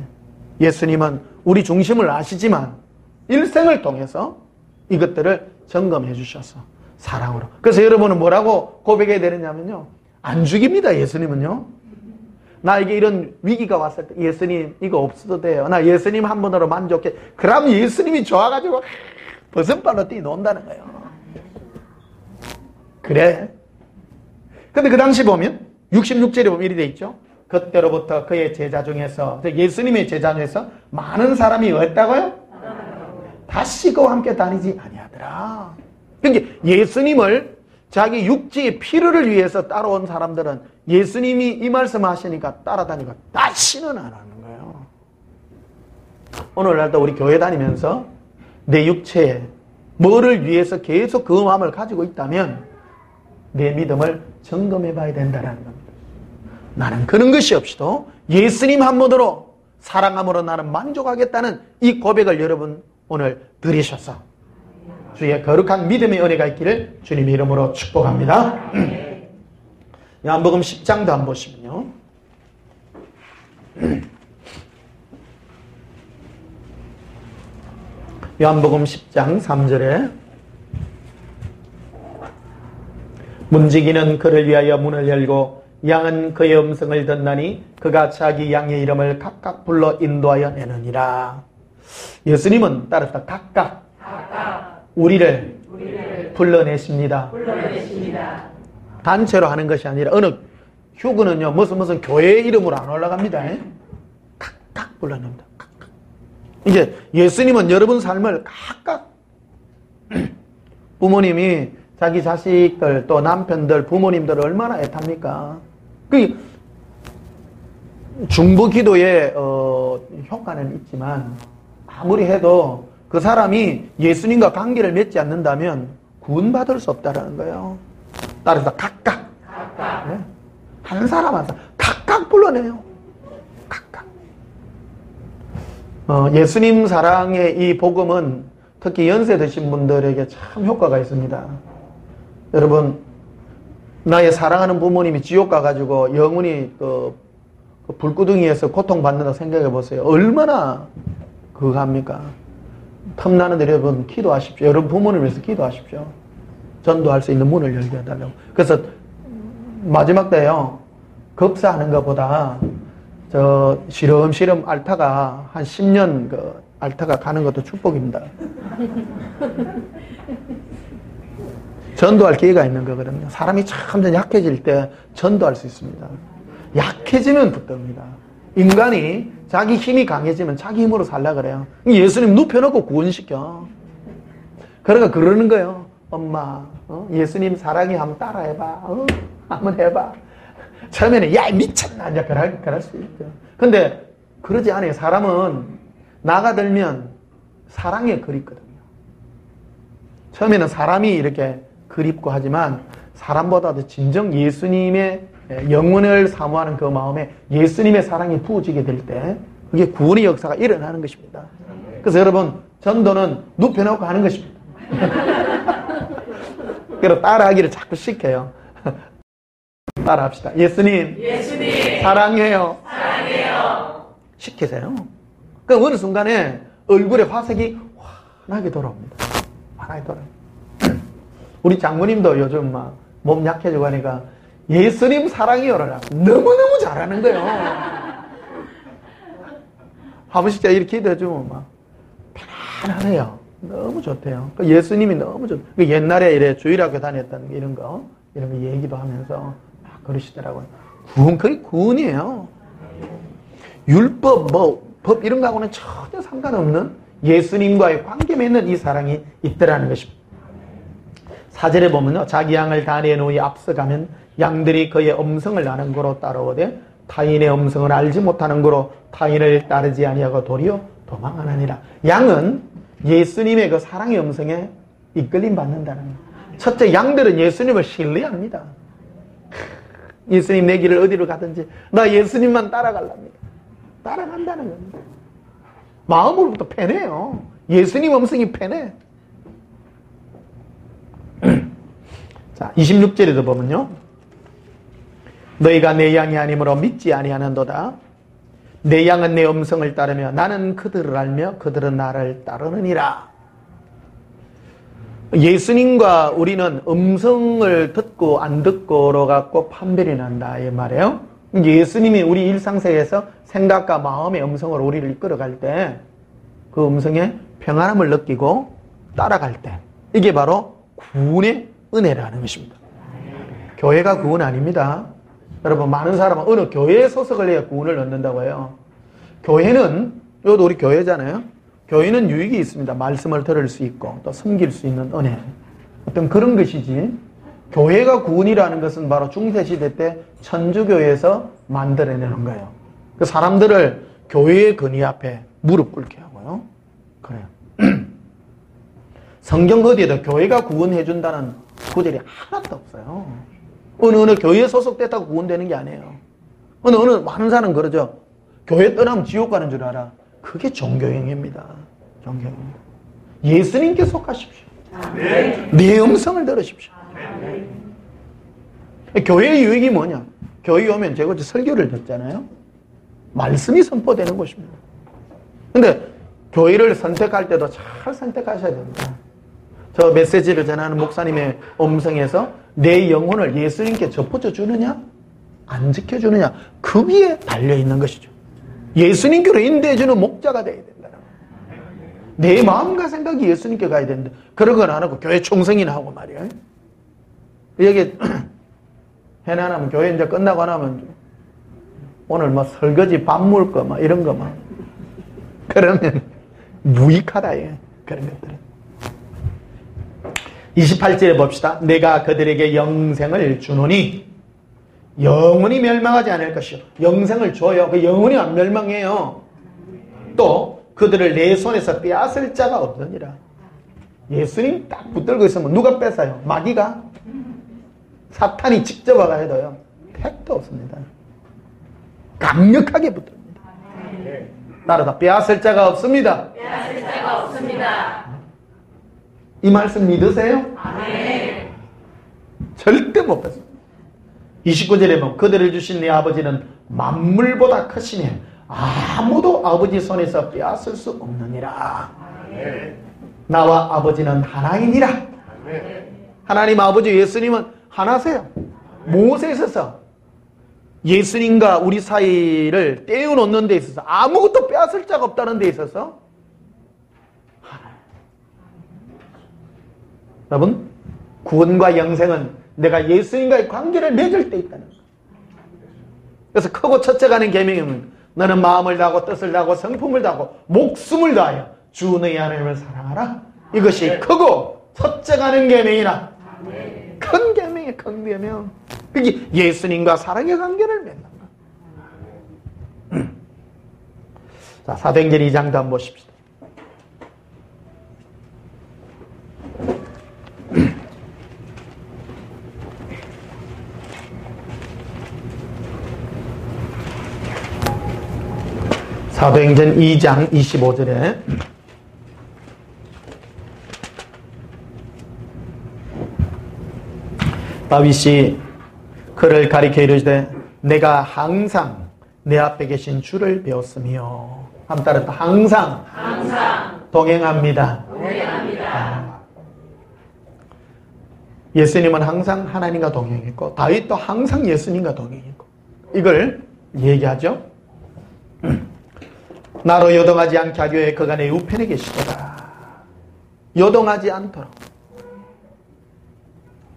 예수님은 우리 중심을 아시지만 일생을 통해서 이것들을 점검해 주셔서 사랑으로. 그래서 여러분은 뭐라고 고백해야 되느냐면요. 안 죽입니다. 예수님은요. 나에게 이런 위기가 왔을 때 예수님 이거 없어도 돼요. 나 예수님 한 분으로 만족해. 그럼 예수님이 좋아가지고 버선발로 뛰어논다는 거예요. 그래. 근데 그 당시 보면 66절에 보면 이리 돼 있죠. 그때로부터 그의 제자 중에서 예수님의 제자 중에서 많은 사람이 왔다고요? 다시 그와 함께 다니지 아니하더라. 그러니까 예수님을 자기 육지의 필요를 위해서 따라온 사람들은 예수님이 이 말씀 하시니까 따라다니고 다시는 안 하는 거예요. 오늘날도 우리 교회 다니면서 내 육체에 뭐를 위해서 계속 그 마음을 가지고 있다면 내 믿음을 점검해 봐야 된다는 겁니다. 나는 그런 것이 없이도 예수님 한 분으로 사랑함으로 나는 만족하겠다는 이 고백을 여러분 오늘 들으셔서 주의 거룩한 믿음의 은혜가 있기를 주님의 이름으로 축복합니다. 요한복음 10장도 한번 보시면요. 요한복음 10장 3절에 문지기는 그를 위하여 문을 열고 양은 그의 음성을 듣나니 그가 자기 양의 이름을 각각 불러 인도하여 내느니라. 예수님은 따르다 각각 우리를 불러내십니다. 단체로 하는 것이 아니라 어느 휴그는요 무슨 교회 이름으로 안 올라갑니다. 각각 불러냅니다. 각각. 이제 예수님은 여러분 삶을 각각 부모님이 자기 자식들 또 남편들 부모님들을 얼마나 애탑니까? 그 중보 기도의 효과는 있지만 아무리 해도 그 사람이 예수님과 관계를 맺지 않는다면 구원받을 수 없다라는 거예요. 따라서 각각. 네. 한 사람 한 사람 각각 불러내요. 각각. 예수님 사랑의 이 복음은 특히 연세 드신 분들에게 참 효과가 있습니다. 여러분, 나의 사랑하는 부모님이 지옥 가가지고 영원히 그 불구덩이에서 고통받는다고 생각해 보세요. 얼마나 그거 합니까? 틈나는 여러분 기도하십시오. 여러분 부모님을 위해서 기도하십시오. 전도할 수 있는 문을 열게 해달라고. 그래서 마지막 때요, 급사하는 것보다 저 시름시름 알타가 한 10년 그 알타가 가는 것도 축복입니다. 전도할 기회가 있는 거거든요. 사람이 참 약해질 때 전도할 수 있습니다. 약해지면 붙듭니다. 인간이 자기 힘이 강해지면 자기 힘으로 살라 그래요. 예수님 눕혀놓고 구원시켜. 그러니까 그러는 거예요. 엄마, 예수님 사랑해 한번 따라해봐. 한번 해봐. 처음에는 야 미쳤나 이제 그럴 수 있죠. 근데 그러지 않아요. 사람은 나가 들면 사랑에 그립거든요. 처음에는 사람이 이렇게 그립고 하지만 사람보다도 진정 예수님의 영혼을 사모하는 그 마음에 예수님의 사랑이 부어지게 될 때 그게 구원의 역사가 일어나는 것입니다. 그래서 여러분 전도는 눕혀놓고 하는 것입니다. 그래서 따라하기를 자꾸 시켜요. 따라합시다. 예수님 사랑해요. 시키세요. 그러니까 어느 순간에 얼굴에 화색이 환하게 돌아옵니다. 환하게 돌아옵니다. 우리 장모님도 요즘 막 몸 약해지고 하니까 예수님 사랑해요를 너무너무 잘하는 거예요. 한 번씩 이렇게 기도해주면 막 편안하네요. 너무 좋대요. 예수님이 너무 좋대요. 옛날에 이래 주일학교 다녔다는 이런 거 얘기도 하면서 막 그러시더라고요. 구원, 그게 구원이에요. 율법, 법 이런 거하고는 전혀 상관없는 예수님과의 관계 맺는 이 사랑이 있더라는 것입니다. 4절에 보면요. 자기 양을 다리에 놓이 앞서가면 양들이 그의 음성을 아는 거로 따라오되 타인의 음성을 알지 못하는 거로 타인을 따르지 아니하고 도리어 도망하느니라. 양은 예수님의 그 사랑의 음성에 이끌림 받는다는 거예요. 첫째, 양들은 예수님을 신뢰합니다. 예수님 내 길을 어디로 가든지 나 예수님만 따라가랍니다. 따라간다는 겁니다. 마음으로부터 편해요. 예수님 음성이 편해. 자, 26절에도 보면요. 너희가 내 양이 아니므로 믿지 아니하는도다. 내 양은 내 음성을 따르며 나는 그들을 알며 그들은 나를 따르느니라. 예수님과 우리는 음성을 듣고 안 듣고로 갖고 판별이 난다 이 말이에요. 예수님이 우리 일상생활에서 생각과 마음의 음성으로 우리를 이끌어갈 때 그 음성에 평안함을 느끼고 따라갈 때 이게 바로 구원의 은혜라는 것입니다. 교회가 구원 아닙니다. 여러분 많은 사람은 어느 교회에 소속을 해야 구원을 얻는다고 해요. 교회는 이것도 우리 교회잖아요. 교회는 유익이 있습니다. 말씀을 들을 수 있고 또 섬길 수 있는 은혜 어떤 그런 것이지 교회가 구원이라는 것은 바로 중세시대 때 천주교에서 만들어내는 거예요. 그 사람들을 교회의 근위 앞에 무릎 꿇게 하고요. 그래요. 성경 어디에도 교회가 구원해준다는 구절이 하나도 없어요. 어느 교회에 소속됐다고 구원되는 게 아니에요. 어느 많은 사람은 그러죠. 교회 떠나면 지옥 가는 줄 알아. 그게 종교행위입니다. 종교행위. 예수님께 속하십시오. 내 음성을 들으십시오. 교회의 유익이 뭐냐? 교회 오면 제가 설교를 듣잖아요. 말씀이 선포되는 것입니다. 근데 교회를 선택할 때도 잘 선택하셔야 됩니다. 저 메시지를 전하는 목사님의 음성에서 내 영혼을 예수님께 접어줘 주느냐? 안 지켜주느냐? 그 위에 달려있는 것이죠. 예수님께로 인도해주는 목자가 되어야 된다. 내 마음과 생각이 예수님께 가야 되는데 그런 건 안 하고 교회 총성이나 하고 말이에요. 여기 해나면 교회 이제 끝나고 나면 오늘 뭐 설거지 밥 먹을 거 막 이런 거 막 그러면 무익하다 예. 그런 것들은. 28절에 봅시다. 내가 그들에게 영생을 주노니 영원히 멸망하지 않을 것이요. 영생을 줘요. 그 영원히 안 멸망해요. 또 그들을 내 손에서 빼앗을 자가 없느니라. 예수님 딱 붙들고 있으면 누가 뺏어요? 마귀가? 사탄이 직접 와가 해도요. 택도 없습니다. 강력하게 붙듭니다. 따라서 빼앗을 자가 없습니다. 빼앗을 자가 없습니다. 이 말씀 믿으세요? 아멘. 절대 못 뺏습니다. 29절에 보면 그들을 주신 내 아버지는 만물보다 크시니 아무도 아버지 손에서 빼앗을 수 없느니라. 나와 아버지는 하나이니라. 하나님 아버지 예수님은 하나세요. 모세에서 예수님과 우리 사이를 떼어놓는 데 있어서 아무것도 빼앗을 자가 없다는 데 있어서 여러분, 구원과 영생은 내가 예수님과의 관계를 맺을 때 있다는 거예요. 그래서 크고 첫째 가는 계명은 너는 마음을 다하고 뜻을 다하고 성품을 다하고 목숨을 다하여 주 너희 하나님을 사랑하라. 이것이 크고 첫째 가는 계명이라. 큰 계명이에요. 큰 계명. 그게 예수님과 사랑의 관계를 맺는 거예요. 자, 사도행전 2장도 한번 보십시다. 사도행전 2장 25절에 다윗이 그를 가리켜 이르되 내가 항상 내 앞에 계신 주를 배웠으며 한번 따라 항상 동행합니다. 예수님은 항상 하나님과 동행했고 다윗도 항상 예수님과 동행했고 이걸 얘기하죠. 나로 요동하지 않게 하기 위해 그가 내 우편에 계시도다. 요동하지 않도록.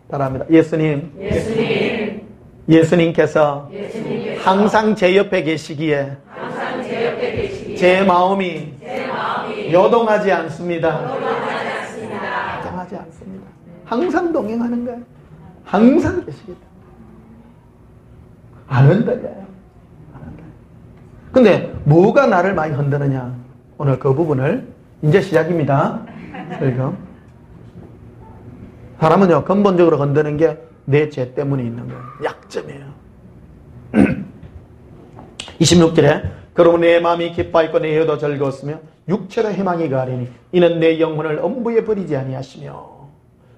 따라합니다. 예수님께서 항상 제 옆에 계시기에 제 마음이 요동하지 않습니다. 요동하지 않습니다. 항상 동행하는 거예요. 항상 계시겠다. 안 흔들려요. 근데 뭐가 나를 많이 흔드느냐? 오늘 그 부분을 이제 시작입니다. 설교. 사람은요 근본적으로 흔드는 게 내 죄 때문에 있는 거예요. 약점이에요. 26절에 그러므로 내 마음이 기뻐하였고 내 혀도 즐거웠으며 육체도 희망이 가리니 이는 내 영혼을 엄부에 버리지 아니하시며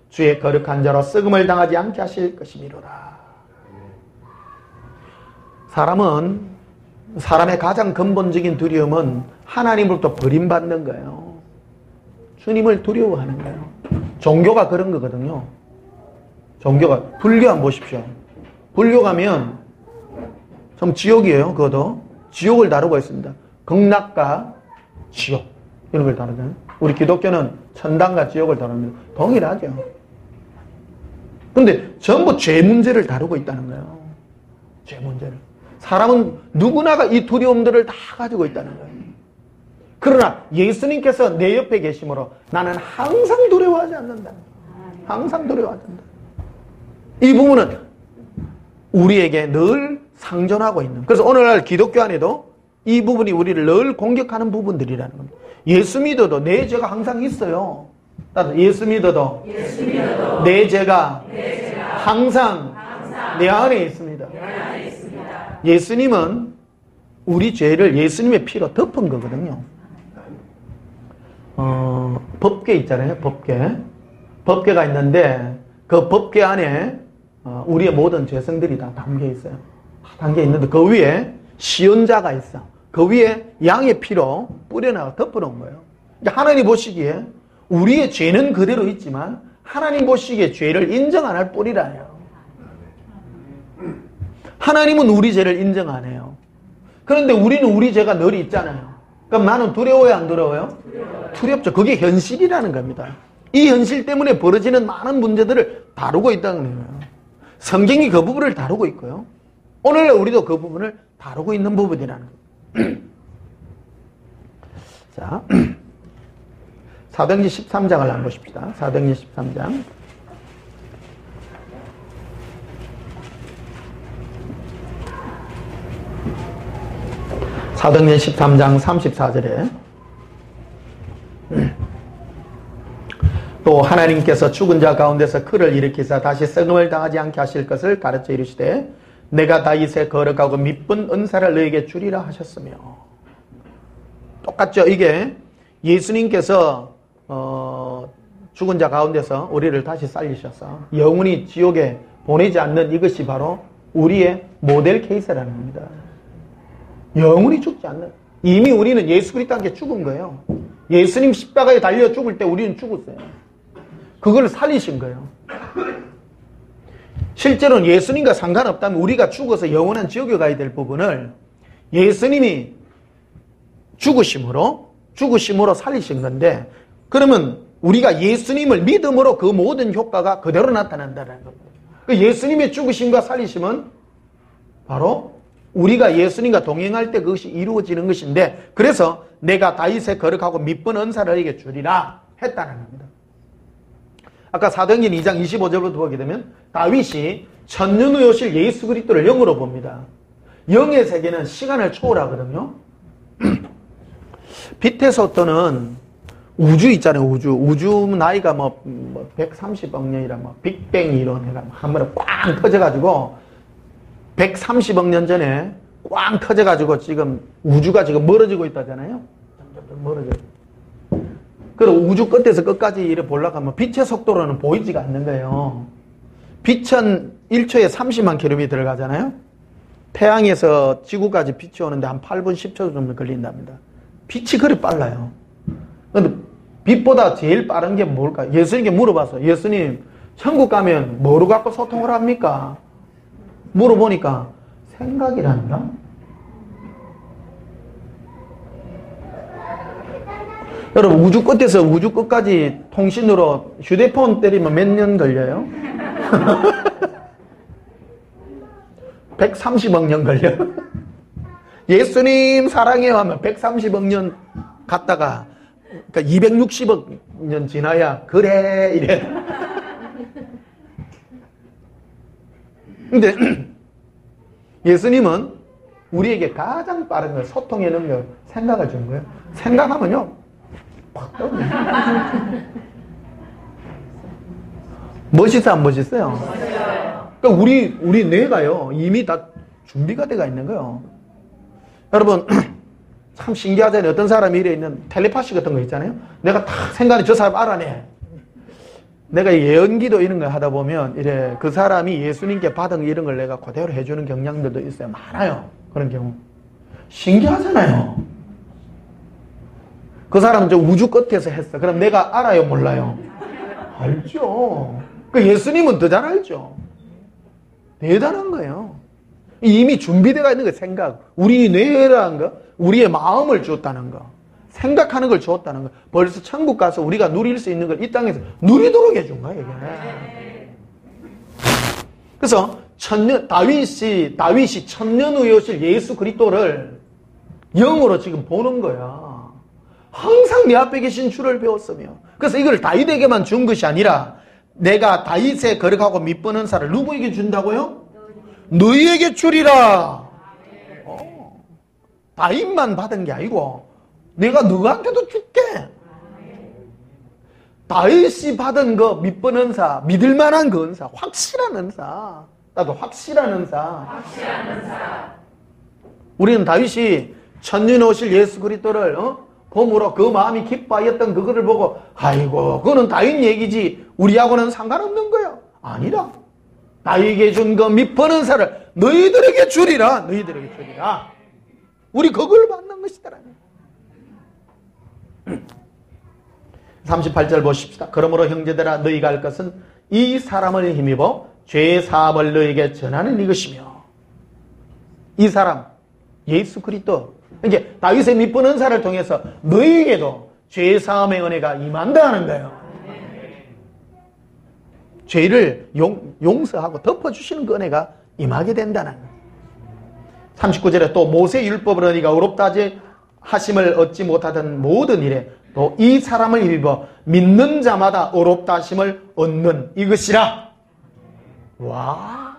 주의 거룩한 자로 썩음을 당하지 않게 하실 것이미로라. 사람의 가장 근본적인 두려움은 하나님으로부터 버림받는 거예요. 주님을 두려워하는 거예요. 종교가 그런 거거든요. 종교가 불교 한번 보십시오. 불교 가면 좀 지옥이에요. 그것도 지옥을 다루고 있습니다. 극락과 지옥 이런 걸 다루잖아요. 우리 기독교는 천당과 지옥을 다룹니다. 동일하죠. 근데 전부 죄 문제를 다루고 있다는 거예요. 죄 문제를. 사람은 누구나가 이 두려움들을 다 가지고 있다는 거예요. 그러나 예수님께서 내 옆에 계심으로 나는 항상 두려워하지 않는다. 항상 두려워하지 않는다. 이 부분은 우리에게 늘 상존하고 있는. 그래서 오늘날 기독교 안에도 이 부분이 우리를 늘 공격하는 부분들이라는 겁니다. 예수 믿어도 내 죄가 항상 있어요. 따라서 예수 믿어도 내 죄가 항상 내 안에 있습니다. 예수님은 우리 죄를 예수님의 피로 덮은 거거든요. 법궤 있잖아요. 법궤가 있는데 그 법궤 안에 우리의 모든 죄성들이 다 담겨 있어요. 담겨 있는데 그 위에 시언자가 있어. 그 위에 양의 피로 뿌려놔 덮어놓은 거예요. 그러니까 하나님 보시기에 우리의 죄는 그대로 있지만 하나님 보시기에 죄를 인정 안 할 뿐이라요. 하나님은 우리 죄를 인정 안 해요. 그런데 우리는 우리 죄가 늘 있잖아요. 그럼 나는 두려워요, 안 두려워요? 두렵죠. 그게 현실이라는 겁니다. 이 현실 때문에 벌어지는 많은 문제들을 다루고 있다는 거예요. 성경이 그 부분을 다루고 있고요. 오늘날 우리도 그 부분을 다루고 있는 부분이라는 거예요. 자, 사도행전 13장을 한번 보십시다. 사도행전 13장. 사도행전 13장 34절에 또 하나님께서 죽은 자 가운데서 그를 일으키사 다시 썩음을 당하지 않게 하실 것을 가르쳐 이르시되 내가 다윗의 거룩하고 미쁜 은사를 너에게 주리라 하셨으며. 똑같죠. 이게 예수님께서 죽은 자 가운데서 우리를 다시 살리셔서 영원히 지옥에 보내지 않는 이것이 바로 우리의 모델 케이스라는 겁니다. 영원히 죽지 않는. 이미 우리는 예수 그리스도와 함께 죽은 거예요. 예수님 십자가에 달려 죽을 때 우리는 죽었어요. 그걸 살리신 거예요. 실제로는 예수님과 상관없다면 우리가 죽어서 영원한 지옥에 가야 될 부분을 예수님이 죽으심으로 살리신 건데, 그러면 우리가 예수님을 믿음으로 그 모든 효과가 그대로 나타난다는 겁니다. 그 예수님의 죽으심과 살리심은 바로 우리가 예수님과 동행할 때 그것이 이루어지는 것인데, 그래서 내가 다윗의 거룩하고 미쁜 은사를 너에게 주리라 했다는 겁니다. 아까 사도행전 2장 25절부터 보게 되면 다윗이 천년 후에 오실 예수 그리스도를 영으로 봅니다. 영의 세계는 시간을 초월하거든요. 빛에서부터는 우주 있잖아요. 우주 나이가 130억 년이라 빅뱅 이론 해가 한 번에 꽝 터져가지고 130억 년 전에 꽝 터져가지고 지금 우주가 지금 멀어지고 있다잖아요. 점점 멀어져요. 그리고 우주 끝에서 끝까지 이래 보려고 하면 빛의 속도로는 보이지가 않는 거예요. 빛은 1초에 30만 킬로미터를 가잖아요. 태양에서 지구까지 빛이 오는데 한 8분 10초 정도 걸린답니다. 빛이 그리 빨라요. 근데 빛보다 제일 빠른 게 뭘까? 예수님께 물어봤어요. 예수님, 천국 가면 뭐로 갖고 소통을 합니까? 물어보니까 생각이란다? 여러분, 우주 끝에서 우주 끝까지 통신으로 휴대폰 때리면 몇 년 걸려요? 130억 년 걸려요. 예수님 사랑해요 하면 130억 년 갔다가, 그러니까 260억 년 지나야 그래 이래. 근데 예수님은 우리에게 가장 빠른 걸, 소통의 능력, 생각을 준 거예요. 생각하면요 팍 떠오르요. 멋있어 안 멋있어요? 그러니까 우리 뇌가요 이미 다 준비가 돼가 있는 거예요. 여러분 참 신기하잖아요. 어떤 사람이 이래 있는 텔레파시 같은 거 있잖아요. 내가 딱 생각해 저 사람 알아내. 내가 예언기도 이런 거 하다 보면 이래 그 사람이 예수님께 받은 이런 걸 내가 그대로 해주는 경향들도 있어요. 많아요. 그런 경우. 신기하잖아요. 그 사람은 저 우주 끝에서 했어. 그럼 내가 알아요? 몰라요? 알죠. 그 예수님은 더 잘 알죠. 대단한 거예요. 이미 준비되어 있는 거 생각. 우리 뇌라는 거, 우리의 마음을 주었다는 거. 생각하는 걸 주었다는 거. 벌써 천국 가서 우리가 누릴 수 있는 걸 이 땅에서 누리도록 해준 거야, 이게. 그래서 다윗이 천년 후에 오실 예수 그리스도를 영으로 지금 보는 거야. 항상 내 앞에 계신 주를 배웠으며. 그래서 이걸 다윗에게만 준 것이 아니라 내가 다윗의 거룩하고 미쁜 은사를 누구에게 준다고요? 너희에게 주리라. 다윗만 받은 게 아니고 내가 너한테도 줄게. 다윗이 받은 거 미쁜 은사, 믿을만한 그 은사, 확실한 은사. 나도 확실한 은사. 우리는 다윗이 천년 오실 예수 그리스도를 봄으로 그 마음이 기뻐하였던 그거를 보고 아이고 그거는 다윗 얘기지 우리하고는 상관없는 거야. 아니라 다윗에게 준 그 미쁜 은사를 너희들에게 주리라. 너희들에게 주리라. 우리 그걸 받는 것이더라. 38절 보십시다. 그러므로 형제들아 너희가 할 것은 이 사람을 힘입어 죄 사함을 너희에게 전하는 이것이며. 이 사람 예수 그리스도. 이게 다윗의 미쁜 은사를 통해서 너희에게도 죄 사함의 은혜가 임한다는 거예요. 죄를 용서하고 덮어주시는 그 은혜가 임하게 된다는 거예요. 39절에 또 모세 율법을 너희가 의롭다 하심을 얻지 못하던 모든 일에 또 이 사람을 입어 믿는 자마다 의롭다 하심을 얻는 이것이라. 와,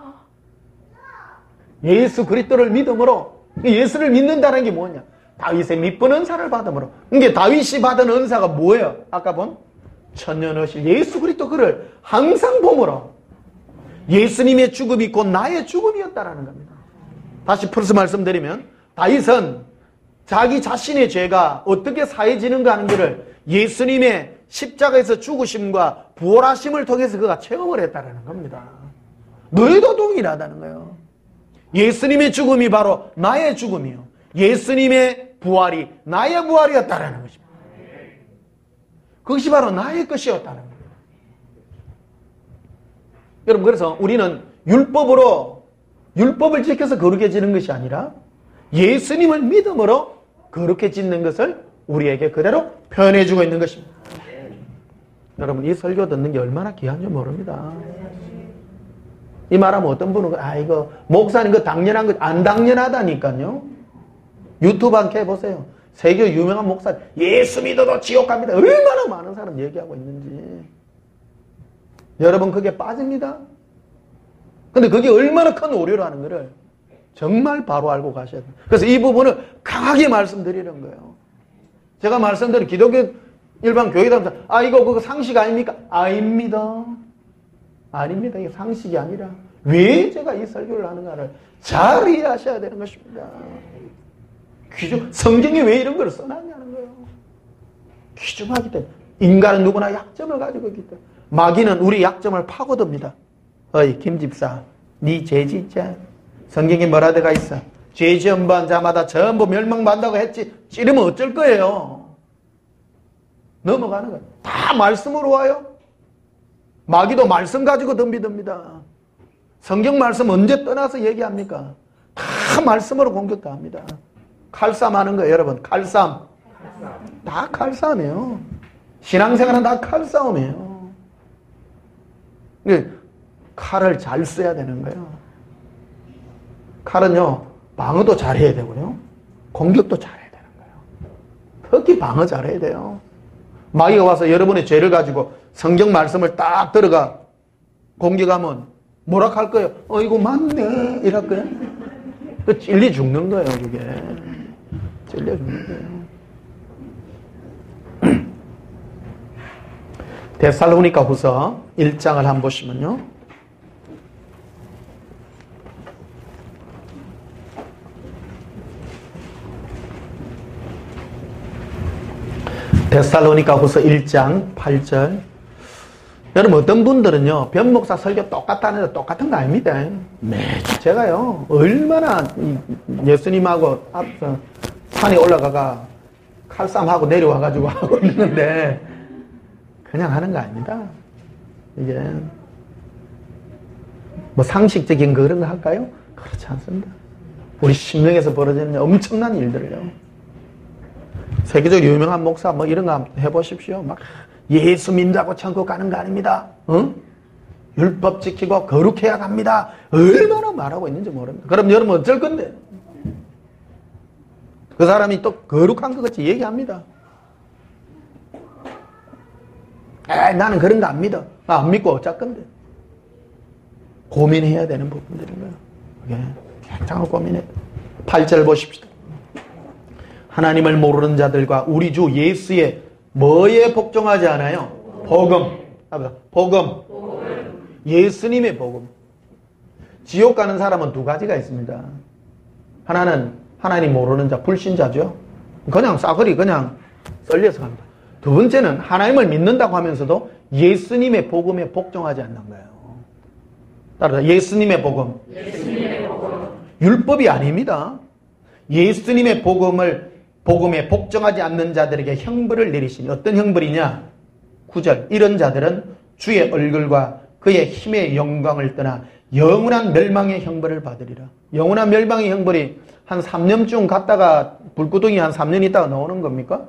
예수 그리스도를 믿음으로, 예수를 믿는다는 게 뭐냐? 다윗의 미쁜 은사를 받음으로. 이게 다윗이 받은 은사가 뭐예요? 아까 본 천년하실 예수 그리스도 그를 항상 보므로 예수님의 죽음이 곧 나의 죽음이었다라는 겁니다. 다시 풀어서 말씀드리면 다윗은 자기 자신의 죄가 어떻게 사해지는가 하는 것을 예수님의 십자가에서 죽으심과 부활하심을 통해서 그가 체험을 했다라는 겁니다. 너희도 동일하다는 거예요. 예수님의 죽음이 바로 나의 죽음이요. 예수님의 부활이 나의 부활이었다라는 것입니다. 그것이 바로 나의 것이었다는 거예요. 여러분, 그래서 우리는 율법을 지켜서 거룩해지는 것이 아니라 예수님을 믿음으로 거룩해지는 것을 우리에게 그대로 표현해주고 있는 것입니다. 여러분, 이 설교 듣는 게 얼마나 귀한지 모릅니다. 이 말하면 어떤 분은 이거 목사님 그 당연한 거 안 당연하다니까요. 유튜브 한번 해보세요. 세계 유명한 목사 예수 믿어도 지옥 갑니다. 얼마나 많은 사람 얘기하고 있는지. 여러분 그게 빠집니다. 근데 그게 얼마나 큰 오류라는 거를 정말 바로 알고 가셔야 돼요. 그래서 이 부분을 강하게 말씀드리는 거예요. 제가 말씀드린 기독교 일반 교회 다니면서 이거 그거 상식 아닙니까? 아닙니다. 아닙니다. 이게 상식이 아니라 왜 제가 이 설교를 하는가를 잘 이해하셔야 되는 것입니다. 성경이 왜 이런 걸 써놨냐는 거예요. 귀중하기 때문에. 인간은 누구나 약점을 가지고 있기 때문에. 마귀는 우리 약점을 파고듭니다. 어이 김집사, 네 죄 짓자. 성경에 뭐라 되어 있어? 죄 지은 자마다 전부 멸망받는다고 했지. 찌르면 어쩔 거예요. 넘어가는 거예요. 다 말씀으로 와요. 마귀도 말씀 가지고 덤비듭니다. 성경 말씀 언제 떠나서 얘기합니까? 다 말씀으로 공격 다 합니다. 칼싸움 하는 거예요, 여러분. 칼싸움. 다 칼싸움이에요. 신앙생활은 다 칼싸움이에요. 칼을 잘 써야 되는 거예요. 칼은요, 방어도 잘해야 되고요. 공격도 잘해야 되는 거예요. 특히 방어 잘해야 돼요. 마귀가 와서 여러분의 죄를 가지고 성경 말씀을 딱 들어가 공격하면 뭐라 할 거예요? 이거 맞네. 이럴 거예요. 그 찔리 죽는 거예요, 그게. 찔려 죽는 거예요. 데살로니가 후서 1장을 한번 보시면요. 데살로니가 후서 1장 8절. 여러분 어떤 분들은요 변목사 설교 똑같다는데 똑같은 거 아닙니다. 매주 제가요 얼마나 예수님하고 앞서 산에 올라가가 칼싸움하고 내려와가지고 하고 있는데 그냥 하는 거 아닙니다. 이게 뭐 상식적인 그런 거 할까요? 그렇지 않습니다. 우리 심령에서 벌어지는 엄청난 일들을요. 세계적 유명한 목사 뭐 이런 거 해보십시오. 막 예수 믿는다고 천국 가는 거 아닙니다. 율법 지키고 거룩해야 갑니다. 얼마나 말하고 있는지 모릅니다. 그럼 여러분 어쩔 건데? 그 사람이 또 거룩한 것 같이 얘기합니다. 나는 그런 거 안 믿어. 안 믿고 어쩔 건데? 고민해야 되는 부분들인 거예요. 이게 굉장히 고민해. 8절 보십시오. 하나님을 모르는 자들과 우리 주 예수의 뭐에 복종하지 않아요? 복음. 복음. 예수님의 복음. 지옥 가는 사람은 두 가지가 있습니다. 하나는 하나님 모르는 자, 불신자죠. 그냥 싸그리 그냥 썰려서 갑니다. 두 번째는 하나님을 믿는다고 하면서도 예수님의 복음에 복종하지 않는 거예요. 따라서 예수님의 복음. 율법이 아닙니다. 예수님의 복음에 복종하지 않는 자들에게 형벌을 내리시니 어떤 형벌이냐? 9절. 이런 자들은 주의 얼굴과 그의 힘의 영광을 떠나 영원한 멸망의 형벌을 받으리라. 영원한 멸망의 형벌이 한 3년쯤 갔다가 불구덩이 한 3년 있다가 나오는 겁니까?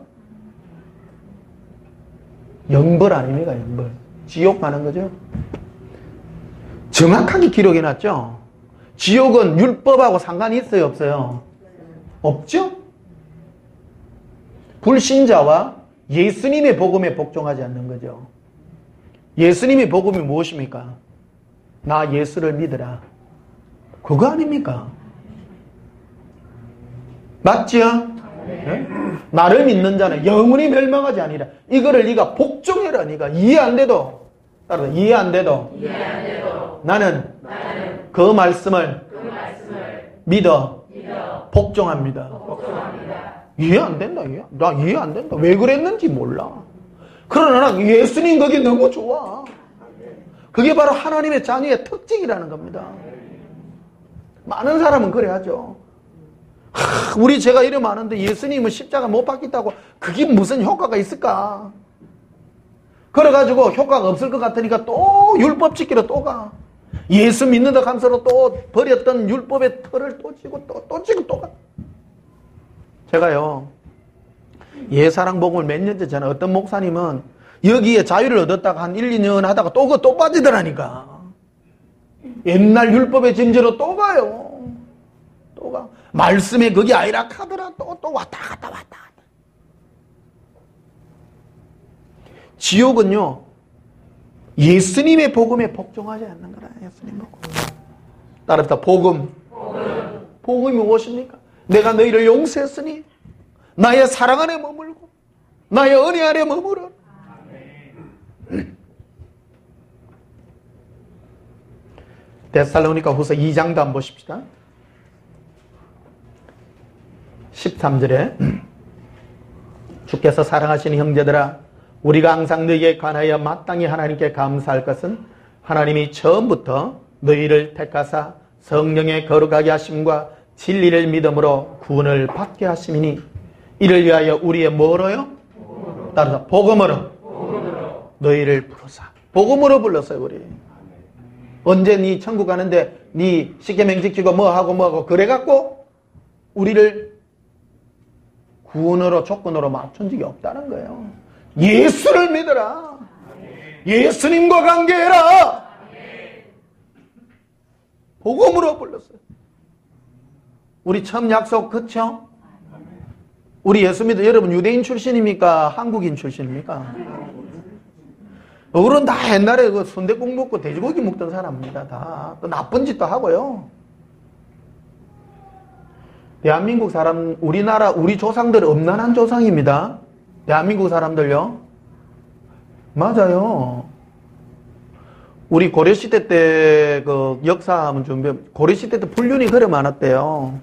영벌 아닙니까? 영벌. 지옥 가는 거죠. 정확하게 기록해놨죠. 지옥은 율법하고 상관이 있어요? 없어요? 없죠? 불신자와 예수님의 복음에 복종하지 않는 거죠. 예수님의 복음이 무엇입니까? 나 예수를 믿으라. 그거 아닙니까? 맞죠? 네? 나를 믿는 자는 영원히 멸망하지 아니라. 이거를 네가 복종해라. 네가 이해 안 돼도, 따라서 이해 안 돼도, 나는 그 말씀을 믿어 복종합니다. 이해 안 된다. 나 이해 안 된다. 왜 그랬는지 몰라. 그러나 난 예수님 그게 너무 좋아. 그게 바로 하나님의 자녀의 특징이라는 겁니다. 많은 사람은 그래 하죠. 우리 제가 이래 많은데 예수님은 십자가 못 박겠다고 그게 무슨 효과가 있을까? 그래가지고 효과가 없을 것 같으니까 또 율법 지키러 또 가. 예수 믿는다 하면서 또 버렸던 율법의 털을 또 쥐고 또 쥐고 또 가. 제가요, 예사랑복음을 몇 년째 전에 어떤 목사님은 여기에 자유를 얻었다가 한 1, 2년 하다가 또 빠지더라니까. 옛날 율법의 짐재로 또 가요. 또 가. 말씀에 그게 아니라 카더라 또 왔다 갔다. 지옥은요, 예수님의 복음에 복종하지 않는 거라. 예수님 복음. 따라합시다. 복음. 복음이 무엇입니까? 내가 너희를 용서했으니 나의 사랑 안에 머물고 나의 은혜 안에 머물어. 데살로니가 후서 2장도 한번 보십시다. 13절에 주께서 사랑하시는 형제들아, 우리가 항상 너희에 관하여 마땅히 하나님께 감사할 것은 하나님이 처음부터 너희를 택하사 성령의 거룩하게 하심과 진리를 믿음으로 구원을 받게 하심이니 이를 위하여 우리의 뭐로요? 따라서 복음으로 너희를 부르사. 복음으로 불렀어요. 우리 언제 네 천국 가는데 네 십계명 지키고 뭐하고 그래갖고 우리를 구원으로 조건으로 맞춘 적이 없다는 거예요. 예수를 믿어라. 예수님과 관계해라. 복음으로 불렀어요. 우리 처음 약속 그쵸? 우리 예수 믿어. 여러분 유대인 출신입니까? 한국인 출신입니까? 어른 다 옛날에 그 순댓국 먹고 돼지고기 먹던 사람입니다. 다 또 나쁜 짓도 하고요. 대한민국 사람, 우리나라 우리 조상들 엄난한 조상입니다. 대한민국 사람들요. 맞아요. 우리 고려시대 때 그 역사 한번 준비해. 고려시대 때 불륜이 그래 많았대요.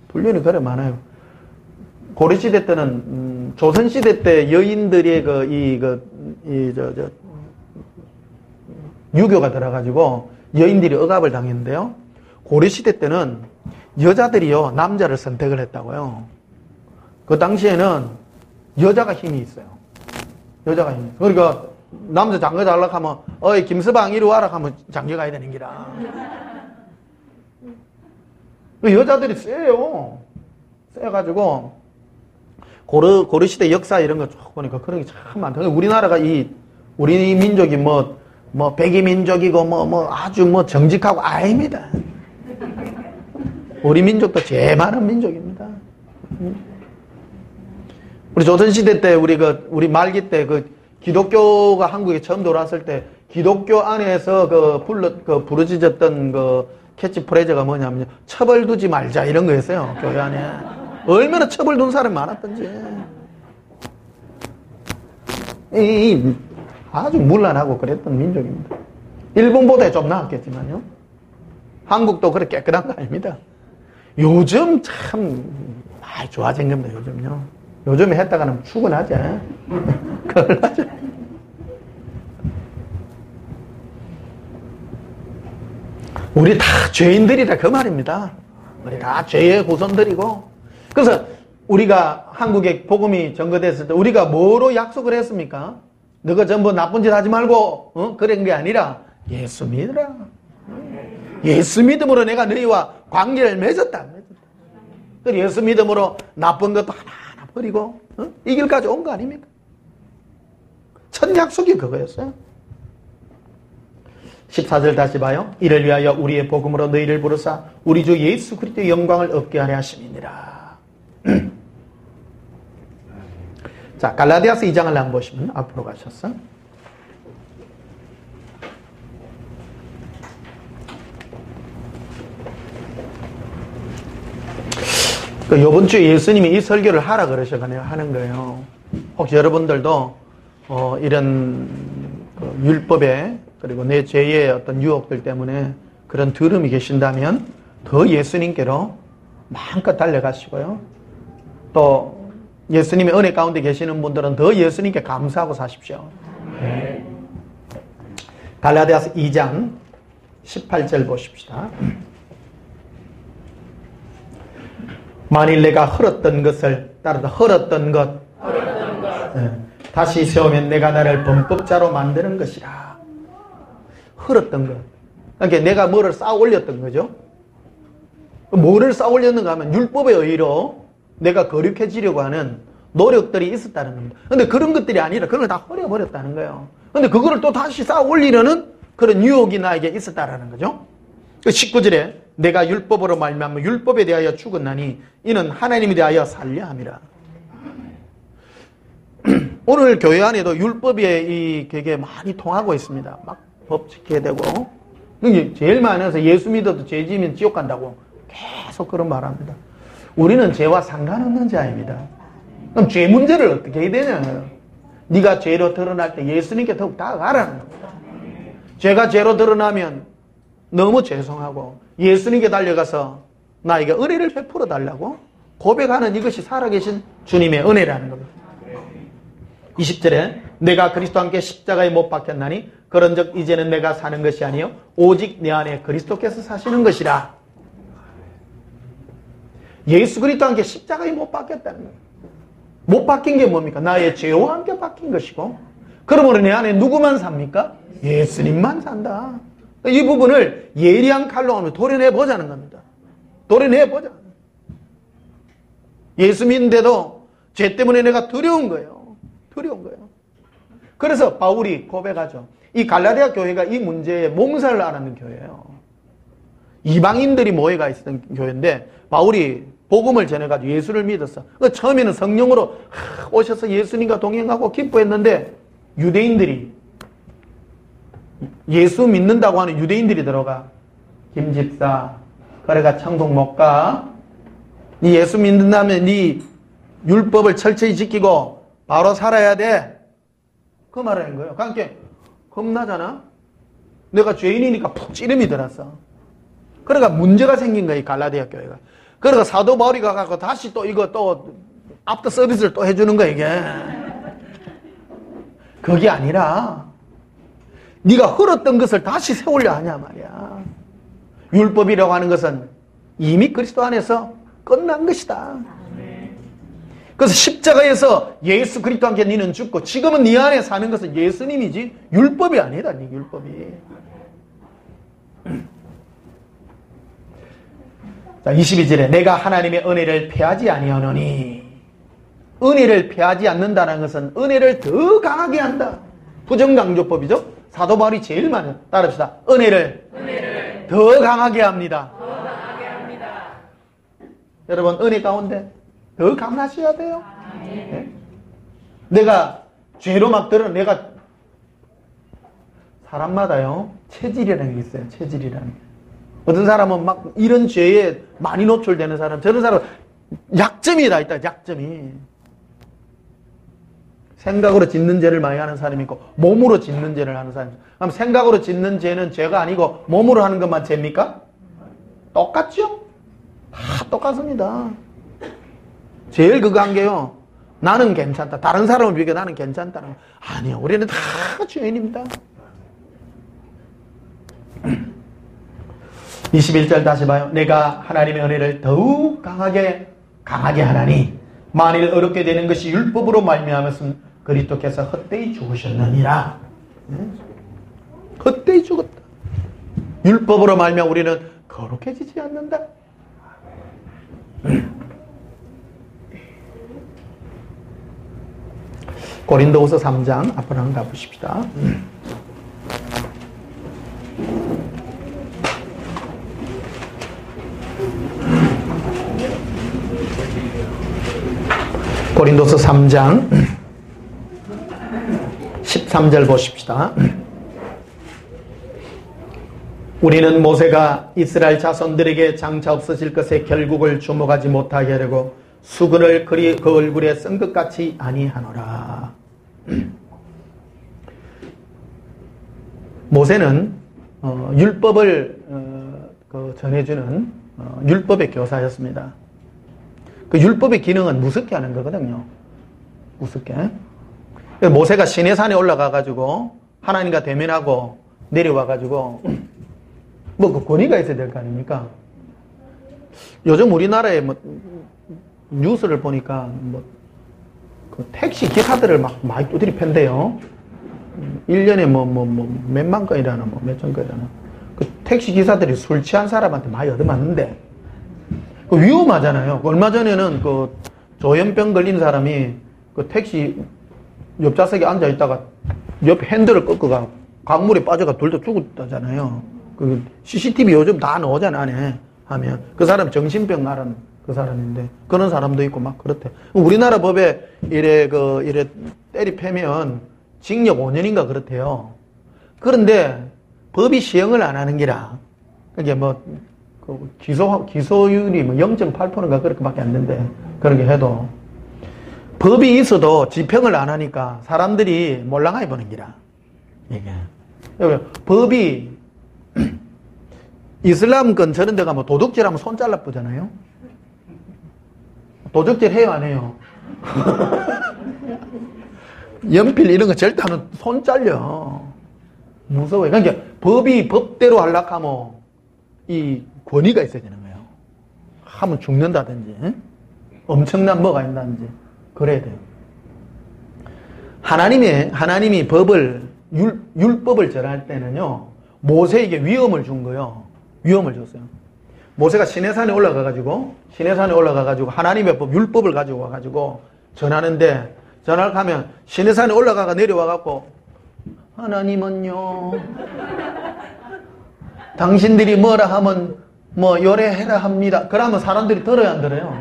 불륜이 그래 많아요. 고려시대 때는 조선시대 때 여인들의 유교가 들어가지고 여인들이 억압을 당했는데요. 고려시대 때는 여자들이요 남자를 선택을 했다고요. 그 당시에는 여자가 힘이 있어요. 여자가 힘이 있어요. 그러니까 남자 장가 잘라고 하면 어이 김서방 이리 와라 하면 장가 가야 되는 기라. 여자들이 세요. 세가지고 고려시대 역사 이런 거 쭉 보니까 그런 게 참 많다. 우리나라가 우리 민족이 뭐 백이민족이고 아주 정직하고 아닙니다. 우리 민족도 제일 많은 민족입니다. 우리 조선시대 때 우리 말기 때 기독교가 한국에 처음 들어왔을 때 기독교 안에서 부르짖었던 캐치프레이즈가 뭐냐면 처벌 두지 말자 이런 거였어요. 교회 안에. 얼마나 처벌 둔 사람이 많았던지. 아주 문란하고 그랬던 민족입니다. 일본보다 좀 나았겠지만요. 한국도 그렇게 깨끗한 거 아닙니다. 요즘 참 많이 좋아진 겁니다. 요즘요. 요즘에 했다가는 출근하지. 그걸 하죠. 우리 다 죄인들이다 그 말입니다. 우리 다 죄의 후손들이고. 그래서 우리가 한국에 복음이 전거됐을 때 우리가 뭐로 약속을 했습니까? 너가 전부 나쁜 짓 하지 말고 그런 게 아니라 예수 믿으라. 예수 믿음으로 내가 너희와 관계를 맺었다. 예수 믿음으로 나쁜 것도 하나하나 버리고 이 길까지 온 거 아닙니까? 첫 약속이 그거였어요. 14절 다시 봐요. 이를 위하여 우리의 복음으로 너희를 부르사 우리 주 예수 그리스도의 영광을 얻게 하려 하심이니라. 자, 갈라디아서 2장을 한번 보시면 앞으로 가셨어. 이번 주에 예수님이 이 설교를 하라 그러셔서 내가 하는 거예요. 혹시 여러분들도 이런 율법에 그리고 내 죄의 어떤 유혹들 때문에 그런 들음이 계신다면 더 예수님께로 마음껏 달려가시고요. 또 예수님의 은혜 가운데 계시는 분들은 더 예수님께 감사하고 사십시오. 네. 갈라디아서 2장 18절 보십시다. 만일 내가 흘었던 것을 따라서 흘었던 것 다시 세우면 내가 나를 범법자로 만드는 것이라. 흘었던 것. 그러니까 내가 뭐를 쌓아 올렸던 거죠. 뭐를 쌓아 올렸는가 하면 율법의 의의로 내가 거룩해지려고 하는 노력들이 있었다는 겁니다. 근데 그런 것들이 아니라 그런 걸 다 버려버렸다는 거예요. 근데 그거를 또 다시 쌓아 올리려는 그런 유혹이 나에게 있었다라는 거죠. 19절에 내가 율법으로 말미암아 율법에 대하여 죽었나니 이는 하나님에 대하여 살려 함이라. 오늘 교회 안에도 율법이 되게 많이 통하고 있습니다. 막 법 지켜야 되고. 이게 제일 많아서 예수 믿어도 죄 지으면 지옥 간다고 계속 그런 말 합니다. 우리는 죄와 상관없는 자입니다. 그럼 죄 문제를 어떻게 해야 되냐고요. 네가 죄로 드러날 때 예수님께 더욱 다가가라는 겁니다. 죄가 죄로 드러나면 너무 죄송하고 예수님께 달려가서 나에게 은혜를 베풀어 달라고 고백하는 이것이 살아계신 주님의 은혜라는 겁니다. 20절에 내가 그리스도와 함께 십자가에 못 박혔나니 그런즉 이제는 내가 사는 것이 아니요 오직 내 안에 그리스도께서 사시는 것이라. 예수 그리스도와 함께 십자가에 못 박혔다는 거예요. 못 박힌 게 뭡니까? 나의 죄와 함께 박힌 것이고, 그러므로 내 안에 누구만 삽니까? 예수님만 산다. 이 부분을 예리한 칼로 오늘 도려내보자는 겁니다. 도려내보자. 예수 믿는데도 죄 때문에 내가 두려운 거예요. 두려운 거예요. 그래서 바울이 고백하죠. 이 갈라디아 교회가 이 문제에 몽살을 앓는 교회예요. 이방인들이 모여가 있었던 교회인데 바울이 복음을 전해가지고 예수를 믿었어. 처음에는 성령으로 오셔서 예수님과 동행하고 기뻐했는데 유대인들이 예수 믿는다고 하는 유대인들이 들어가 김 집사 그래가 천국 못 가. 네 예수 믿는다면 네 율법을 철저히 지키고 바로 살아야 돼. 그 말을 한 거예요. 그러니까 겁나잖아. 내가 죄인이니까 푹 찌름이 들었어. 그러니까 문제가 생긴 거예요. 갈라디아 교회가. 그러니까 사도 바울이 가서 다시 또 이거 또 앞터 서비스를 또 해주는 거야 이게. 그게 아니라 네가 흘렀던 것을 다시 세우려 하냐 말이야. 율법이라고 하는 것은 이미 그리스도 안에서 끝난 것이다. 그래서 십자가에서 예수 그리스도와 함께 너는 죽고 지금은 네 안에 사는 것은 예수님이지 율법이 아니다. 네 율법이. 자, 22절에 내가 하나님의 은혜를 패하지 아니하노니. 은혜를 패하지 않는다는 것은 은혜를 더 강하게 한다. 부정강조법이죠. 사도 바울이 제일 많이 따릅시다. 은혜를 더 강하게 합니다. 더 강하게 합니다. 여러분 은혜 가운데 더 강하셔야 돼요. 네? 내가 죄로 막 들어 내가 사람마다요 체질이라는 게 있어요. 체질이라는 게. 어떤 사람은 막 이런 죄에 많이 노출되는 사람, 저런 사람은 약점이 다 있다. 약점이. 생각으로 짓는 죄를 많이 하는 사람이 있고 몸으로 짓는 죄를 하는 사람이 있고. 그럼 생각으로 짓는 죄는 죄가 아니고 몸으로 하는 것만 죄입니까? 똑같죠? 다 똑같습니다. 제일 그거 한 게요. 나는 괜찮다. 다른 사람을 비교해 나는 괜찮다는 거. 아니요. 우리는 다 죄인입니다. 21절 다시 봐요. 내가 하나님의 은혜를 더욱 강하게 하나니 만일 어렵게 되는 것이 율법으로 말미암았으면 그리스도께서 헛되이 죽으셨느니라. 헛되이 죽었다. 율법으로 말미암아 우리는 거룩해지지 않는다. 고린도후서 3장 앞으로 한번 가보십시다. 고린도서 3장 13절 보십시다. 우리는 모세가 이스라엘 자손들에게 장차 없어질 것의 결국을 주목하지 못하게 하려고 수건을 그리 그 얼굴에 쓴 것 같이 아니하노라. 모세는 율법을 전해주는 율법의 교사였습니다. 그 율법의 기능은 무섭게 하는 거거든요. 무섭게. 모세가 시내산에 올라가가지고 하나님과 대면하고 내려와가지고 뭐 그 권위가 있어야 될 거 아닙니까? 요즘 우리나라에 뭐 뉴스를 보니까 뭐 그 택시 기사들을 막 많이 두드리 팬대요. 1년에 몇만 건이라나 몇천 건이라나. 그 택시 기사들이 술 취한 사람한테 많이 얻어맞는데 그 위험하잖아요. 얼마 전에는 그 조현병 걸린 사람이 그 택시 옆좌석에 앉아 있다가 옆 핸들을 꺾어가 강물에 빠져가 돌다 죽었다잖아요. 그 CCTV 요즘 다 나오잖아, 안에 하면. 그 사람 정신병 나는 그 사람인데 그런 사람도 있고 막 그렇대. 우리나라 법에 이래 때리 패면 징역 5년인가 그렇대요. 그런데 법이 시행을 안 하는 기라. 그게 뭐 기소율이 뭐 0.8%인가 그렇게밖에 안 된대. 그런 게 해도 법이 있어도 집행을 안 하니까 사람들이 몰랑하게 보는 기라. 이게 법이 이슬람권 저런 데 가면 도둑질하면 손 잘라쁘잖아요. 도둑질 해요, 안 해요? 연필 이런 거 절대 안 하면 손 잘려. 무서워요. 그러니까 법이 법대로 하려고 하면 이 권위가 있어야 되는 거예요. 하면 죽는다든지 엄청난 뭐가 있다든지 그래야 돼요. 하나님이 법을 율법을 전할 때는요, 모세에게 위험을 준 거예요. 위험을 줬어요. 모세가 시내산에 올라가가지고 하나님의 법, 율법을 가지고 와가지고 전하는데, 전할 하면 시내산에 올라가가 내려와갖고, 하나님은요, 당신들이 뭐라 하면 뭐 요래해라 합니다. 그러면 사람들이 들어야 안 들어요?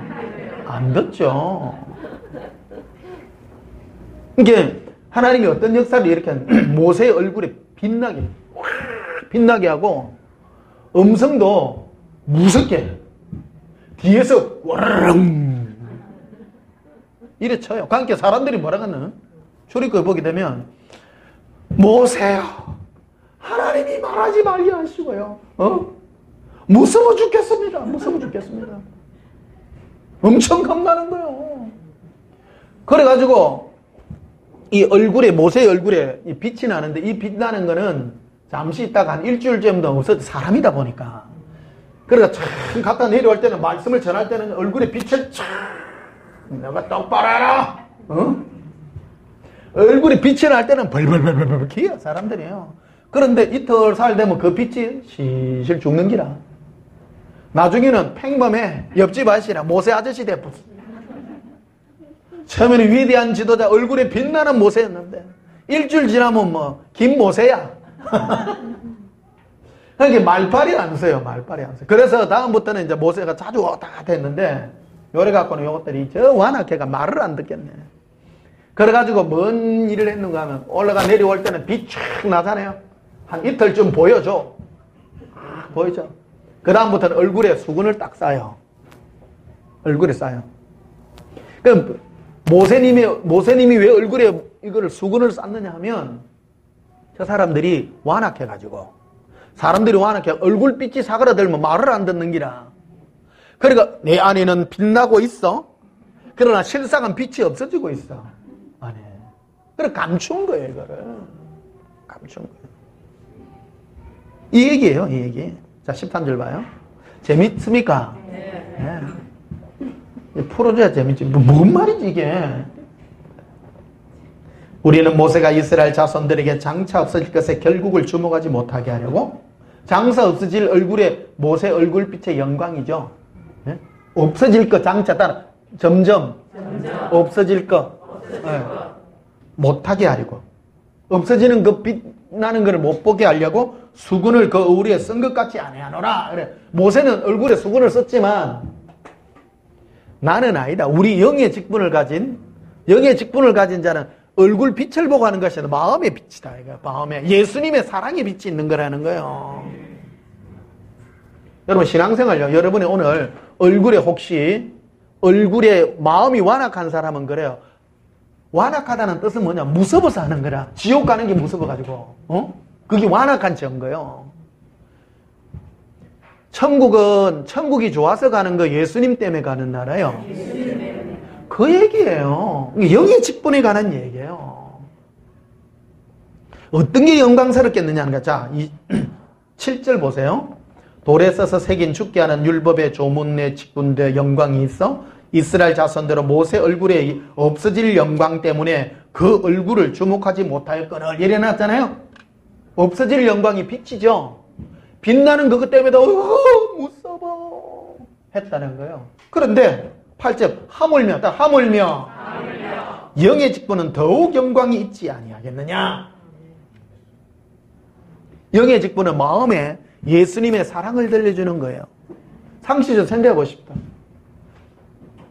안 듣죠. 이게 하나님이 어떤 역사를 이렇게 모세의 얼굴에 빛나게 하고 음성도 무섭게 뒤에서 와르릉 이래 쳐요. 그러니까 사람들이 뭐라 하는 출입구에 보게 되면 모세요, 하나님이 말하지 말게 하시고요. 무서워 죽겠습니다. 무서워 죽겠습니다. 엄청 겁나는 거예요. 그래가지고 이 얼굴에, 모세의 얼굴에 이 빛이 나는데, 이 빛 나는 거는 잠시 있다가 한 일주일 정도 없어도 사람이다 보니까. 그러니까 참 갖다 내려올 때는, 말씀을 전할 때는 얼굴에 빛을 참, 내가 똑바로 해라! 얼굴에 빛이 날 때는 벌벌벌벌벌 기어, 사람들이에요. 그런데 이틀 살 되면 그 빛이 실실 죽는 기라. 나중에는 평범해. 옆집 아저씨랑 모세 아저씨 돼. 처음에는 위대한 지도자, 얼굴에 빛나는 모세였는데 일주일 지나면 뭐 김모세야. 그러니까 말빨이 안 써요. 말빨이 안 써요. 그래서 다음부터는 이제 모세가 자주 왔다 갔다 했는데 요래 갖고는 요것들이 저 완악해가 말을 안 듣겠네. 그래가지고 뭔 일을 했는가 하면 올라가 내려올 때는 빛 촥 나잖아요. 한 이틀쯤 보여줘. 보이죠? 그 다음부터는 얼굴에 수건을 딱 싸요. 얼굴에 싸요. 그럼 모세님이 왜 얼굴에 이거를 수건을 쌌느냐 하면 저 사람들이 완악해가지고, 사람들이 완악해 얼굴빛이 사그라들면 말을 안 듣는 기라. 그러니까 내 안에는 빛나고 있어. 그러나 실상은 빛이 없어지고 있어. 안에. 그래 감춘 거예요, 이거를. 감춘 거예요. 이 얘기예요, 이 얘기. 자, 13절 봐요. 재밌습니까? 네. 풀어줘야 재밌지. 뭔 말이지 이게. 우리는 모세가 이스라엘 자손들에게 장차 없어질 것에 결국을 주목하지 못하게 하려고, 장차 없어질 얼굴에 모세 얼굴빛의 영광이죠. 네? 없어질 것, 장차 따라 점점 없어질 것 네. 못하게 하려고, 없어지는 그 빛나는 것을 못 보게 하려고 수건을 그 얼굴에 쓴 것 같이 안 해하노라. 그래. 모세는 얼굴에 수건을 썼지만 나는 아니다. 우리 영의 직분을 가진 자는 얼굴 빛을 보고 하는 것이 아니라 마음의 빛이다. 마음에 예수님의 사랑의 빛이 있는 거라는 거예요. 여러분 신앙생활요. 여러분이 오늘 혹시 얼굴에 마음이 완악한 사람은 그래요. 완악하다는 뜻은 뭐냐? 무서워서 하는 거라. 지옥 가는 게 무서워가지고. 그게 완악한 증거예요. 천국이 좋아서 가는 거 예수님 때문에 가는 나라요. 그 얘기예요. 영의 직분에 관한 얘기예요. 어떤 게 영광스럽겠느냐 하는 거. 자, 7절 보세요. 돌에 써서 새긴 죽게 하는 율법의 조문에 직분되 영광이 있어 이스라엘 자손대로 모세 얼굴에 없어질 영광 때문에 그 얼굴을 주목하지 못하였거늘. 예래 놨잖아요. 없어질 영광이 빛이죠. 빛나는 그것 때문에도 무서워 했다는 거예요. 그런데 8절 하물며 영의 직분은 더욱 영광이 있지 아니하겠느냐. 영의 직분은 마음에 예수님의 사랑을 들려주는 거예요. 상식적으로 생각해 보십시오.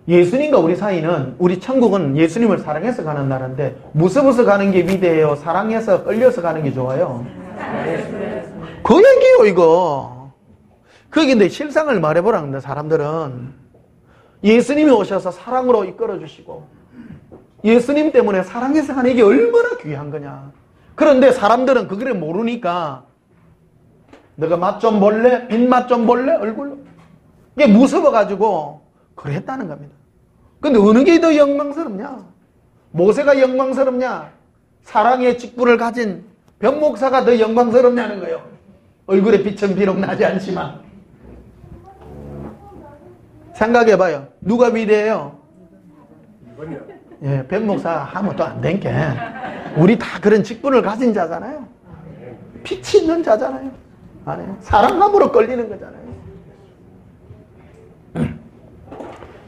예수님과 우리 사이는, 우리 천국은 예수님을 사랑해서 가는 나라인데 무서워서 가는 게 위대해요? 사랑해서 끌려서 가는 게 좋아요? 그 얘기요 이거. 그게 근데 실상을 말해보라는데 사람들은 예수님이 오셔서 사랑으로 이끌어주시고 예수님 때문에 사랑해서 가는 게 얼마나 귀한 거냐. 그런데 사람들은 그걸 모르니까 너가 맛 좀 볼래? 빛맛 좀 볼래? 얼굴로. 이게 무서워가지고 그랬다는 겁니다. 근데 어느 게 더 영광스럽냐? 모세가 영광스럽냐? 사랑의 직분을 가진 변목사가 더 영광스럽냐는 거예요. 얼굴에 빛은 비록 나지 않지만. 생각해봐요. 누가 위대해요? 예, 변목사 하면 또 안 된 게. 우리 다 그런 직분을 가진 자잖아요. 빛이 있는 자잖아요. 안에 사랑함으로 끌리는 거잖아요.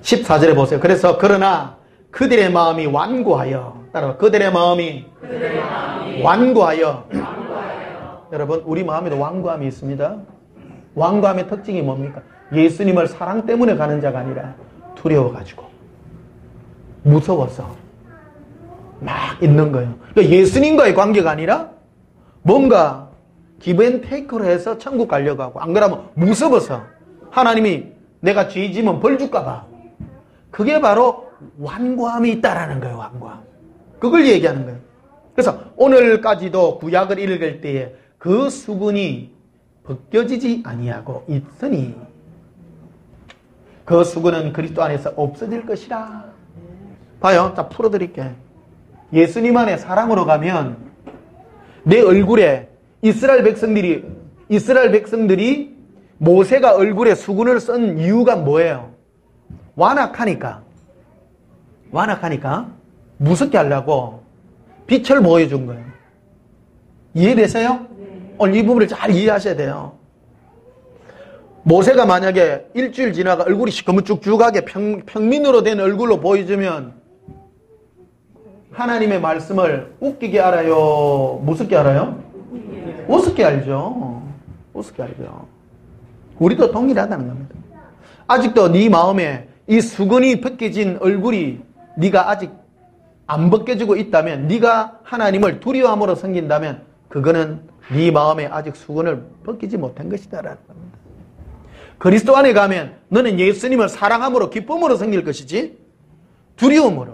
14절에 보세요. 그래서 그러나 그들의 마음이 완고하여, 따라와, 그들의 마음이 완고하여. 여러분 우리 마음에도 완고함이 있습니다. 완고함의 특징이 뭡니까? 예수님을 사랑 때문에 가는 자가 아니라 두려워가지고 무서워서 막 있는 거예요. 그러니까 예수님과의 관계가 아니라 뭔가 기브앤테이크로 해서 천국 가려고 하고, 안 그러면 무서워서 하나님이 내가 죄 지면 벌 줄까 봐. 그게 바로 완고함이 있다라는 거예요. 완고함. 그걸 얘기하는 거예요. 그래서 오늘까지도 구약을 읽을 때에 그 수군이 벗겨지지 아니하고 있으니 그 수군은 그리스도 안에서 없어질 것이라. 봐요. 자, 풀어드릴게. 예수님 안에 사랑으로 가면 내 얼굴에 이스라엘 백성들이 모세가 얼굴에 수군을 쓴 이유가 뭐예요? 완악하니까 무섭게 하려고 빛을 보여준 거예요. 이해되세요? 오늘 이 부분을 잘 이해하셔야 돼요. 모세가 만약에 일주일 지나가 얼굴이 시커멓쭉쭉하게 평민으로 된 얼굴로 보여주면 하나님의 말씀을 웃기게 알아요? 무섭게 알아요? 우습게 알죠. 우습게 알죠. 우리도 동일하다는 겁니다. 아직도 네 마음에 이 수건이 벗겨진 얼굴이 네가 아직 안 벗겨지고 있다면, 네가 하나님을 두려움으로 섬긴다면 그거는 네 마음에 아직 수건을 벗기지 못한 것이다라는 겁니다. 그리스도 안에 가면 너는 예수님을 사랑함으로 기쁨으로 섬길 것이지 두려움을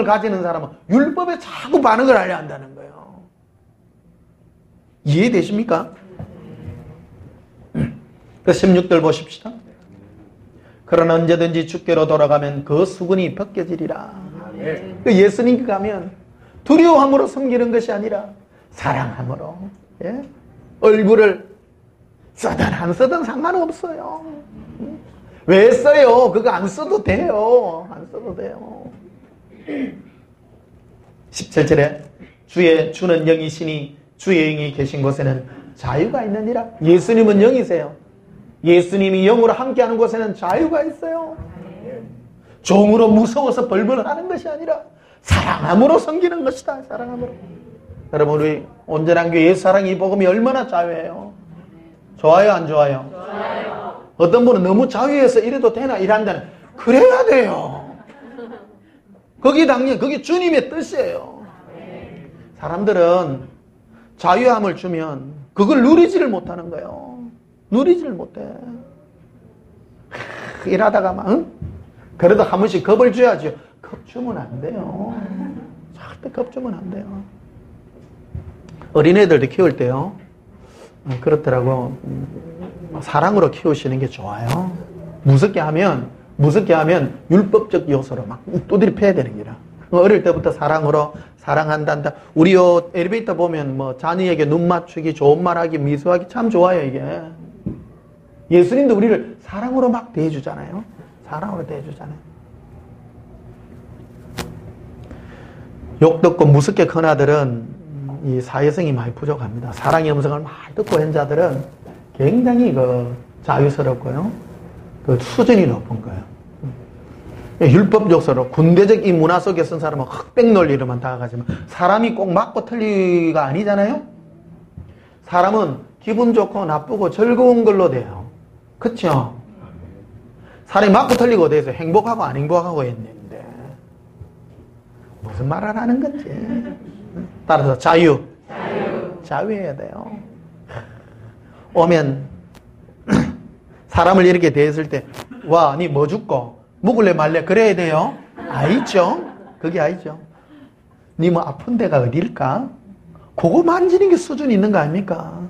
가지는 사람은 율법에 자꾸 반응을 하려 한다는 거예요. 이해되십니까? 그 16절 보십시다. 그러나 언제든지 주께로 돌아가면 그 수군이 벗겨지리라. 그 예수님께 가면 두려움으로 섬기는 것이 아니라 사랑함으로, 예? 얼굴을 써든 안 써든 상관없어요. 왜 써요? 그거 안 써도 돼요. 안 써도 돼요. 17절에 주는 영이시니 주의 영이 계신 곳에는 자유가 있느니라. 예수님은 영이세요. 예수님이 영으로 함께하는 곳에는 자유가 있어요. 종으로 무서워서 벌벌 하는 것이 아니라 사랑함으로 섬기는 것이다. 사랑함으로. 여러분 우리 온전한 교회 예수 사랑 이 복음이 얼마나 자유해요. 좋아요 안 좋아요? 좋아요. 어떤 분은 너무 자유해서 이래도 되나 이란다는, 그래야 돼요. 그게 주님의 뜻이에요. 사람들은 자유함을 주면 그걸 누리지를 못하는 거예요. 누리질 못해. 일하다가 막, 응? 그래도 한 번씩 겁을 줘야죠. 겁 주면 안 돼요. 절대 겁 주면 안 돼요. 어린애들도 키울 때요. 그렇더라고. 사랑으로 키우시는 게 좋아요. 무섭게 하면 율법적 요소로 막 두드려 패야 되는 거라. 어릴 때부터 사랑으로 사랑한단다. 우리 요 엘리베이터 보면 뭐 자녀에게 눈 맞추기, 좋은 말하기, 미소하기 참 좋아요, 이게. 예수님도 우리를 사랑으로 막 대해주잖아요. 사랑으로 대해주잖아요. 욕 듣고 무섭게 큰 아들은 이 사회성이 많이 부족합니다. 사랑의 음성을 막 듣고 한 자들은 굉장히 자유스럽고요. 그 수준이 높은 거예요. 율법 요소로 군대적 이 문화 속에 쓴 사람은 흑백 논리로만 다가가지만 사람이 꼭 맞고 틀리가 아니잖아요. 사람은 기분 좋고 나쁘고 즐거운 걸로 돼요. 그렇죠? 사람이 맞고 틀리고 돼서 행복하고 안 행복하고 했는데 무슨 말을 하는 건지. 따라서 자유해야 돼요. 오면 사람을 이렇게 대했을 때 와, 니 뭐 죽고 묵을래 말래 그래야 돼요? 아니죠. 그게 아니죠. 니 뭐 아픈 데가 어딜까? 그거 만지는 게 수준이 있는 거 아닙니까?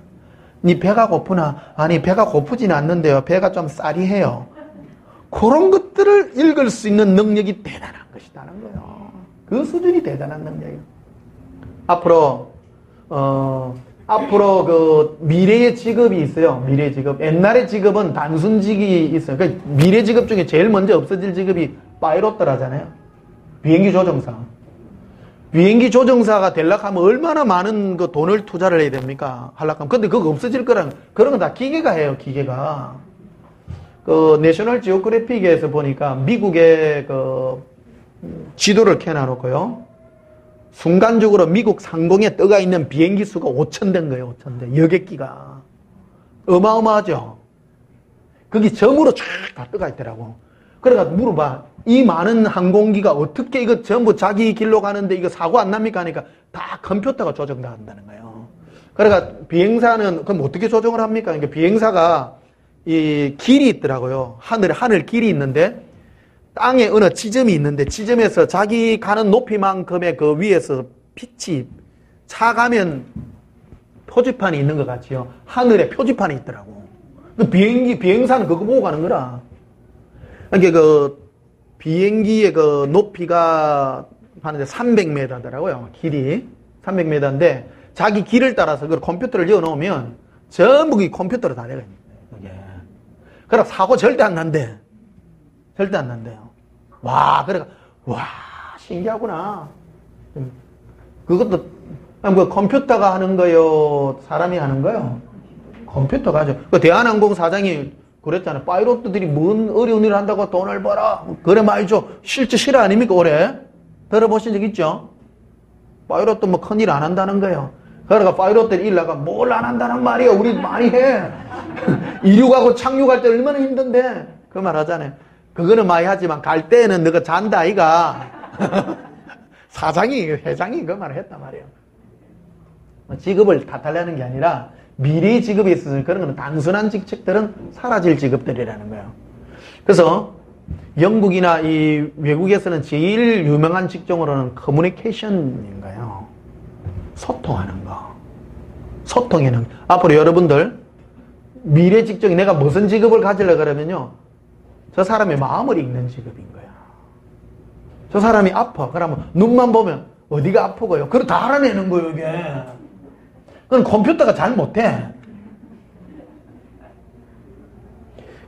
니 배가 고프나? 아니 배가 고프진 않는데요. 배가 좀 쌀이해요. 그런 것들을 읽을 수 있는 능력이 대단한 것이라는 거예요. 그 수준이 대단한 능력이에요. 앞으로 그 미래의 직업이 있어요. 미래 직업. 옛날의 직업은 단순직이 있어요. 그러니까 미래 직업 중에 제일 먼저 없어질 직업이 파이로트라잖아요. 비행기 조종사. 비행기 조종사가 되려고 하면 얼마나 많은 그 돈을 투자를 해야 됩니까? 하려고 하면. 근데 그거 없어질 거랑 그런 건 다 기계가 해요. 기계가. 그 내셔널 지오그래픽에서 보니까 미국의 그 지도를 켜놔놓고요. 순간적으로 미국 상공에 떠가 있는 비행기 수가 5,000 된 거예요. 5,000대. 여객기가. 어마어마하죠. 거기 점으로 쫙 다 떠가 있더라고. 그래가 물어봐. 이 많은 항공기가 어떻게 이거 전부 자기 길로 가는데 이거 사고 안 납니까? 하니까 다 컴퓨터가 조정다 한다는 거예요. 그러니까 비행사는 그럼 어떻게 조정을 합니까? 그러니까 비행사가 이 길이 있더라고요. 하늘 길이 있는데 땅에 어느 지점이 있는데 지점에서 자기 가는 높이만큼의 그 위에서 빛이 차가면 표지판이 있는 것 같지요. 하늘에 표지판이 있더라고. 비행사는 그거 보고 가는 거라. 그러니까 그 비행기의 그 높이가 하는데 300m더라고요. 길이 300m인데 자기 길을 따라서 그 컴퓨터를 지어 놓으면 전부 이 컴퓨터로 다 되거든요. 그래 사고 절대 안 난대. 절대 안 난대요. 와, 신기하구나. 그것도, 뭐, 컴퓨터가 하는 거요? 사람이 하는 거요? 컴퓨터가 하죠. 그 대한항공 사장이 그랬잖아요. 파이로트들이 뭔 어려운 일을 한다고 돈을 벌어. 그래 말이죠. 실제 아닙니까, 올해? 들어보신 적 있죠? 파이로트 뭐 큰일 안 한다는 거예요. 그러니까 파이로트들이 일 나가 뭘 안 한다는 말이에요. 우리 많이 해. 이륙하고 착륙할 때 얼마나 힘든데. 그 말 하잖아요. 그거는 많이 하지만 갈 때는 너가 잔다 아이가. 회장이 그 말을 했단 말이에요. 직업을 탓하려는 게 아니라 미래의 직업이 있어서 그런 거는 단순한 직책들은 사라질 직업들이라는 거예요. 그래서 영국이나 이 외국에서는 제일 유명한 직종으로는 커뮤니케이션인 거예요. 소통하는 거. 소통에는 앞으로 여러분들 미래 직종이 내가 무슨 직업을 가지려고 그러면요. 저 사람의 마음을 읽는 직업인 거야. 저 사람이 아파. 그러면 눈만 보면 어디가 아프고요. 그걸 다 알아내는 거예요, 이게. 그건 컴퓨터가 잘 못해.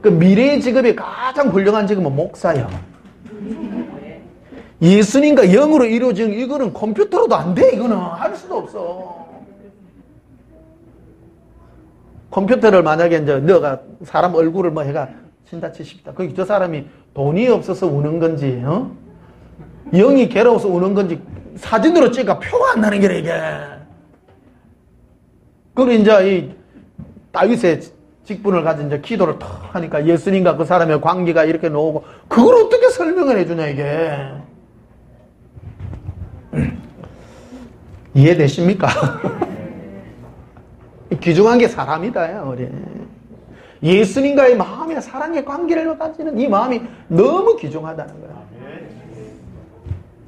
그 미래의 직업이 가장 훌륭한 직업은 목사예요. 예수님과 영으로 이루어진 이거는 컴퓨터로도 안 돼. 이거는 할 수도 없어. 컴퓨터를 만약에 이제 너가 사람 얼굴을 뭐 해가 친다치 싶다. 거기 저 사람이 돈이 없어서 우는 건지, 영이 괴로워서 우는 건지 사진으로 찍으니까 표가 안 나는 게 이게. 그리고 이제 이 다윗의 직분을 가진 이제 기도를 탁 하니까 예수님과 그 사람의 관계가 이렇게 나오고 그걸 어떻게 설명을 해주냐 이게. 이해되십니까? 귀중한 게 사람이다. 우리. 예수님과의 마음의 사랑의 관계를 가지는 이 마음이 너무 귀중하다는 거예요.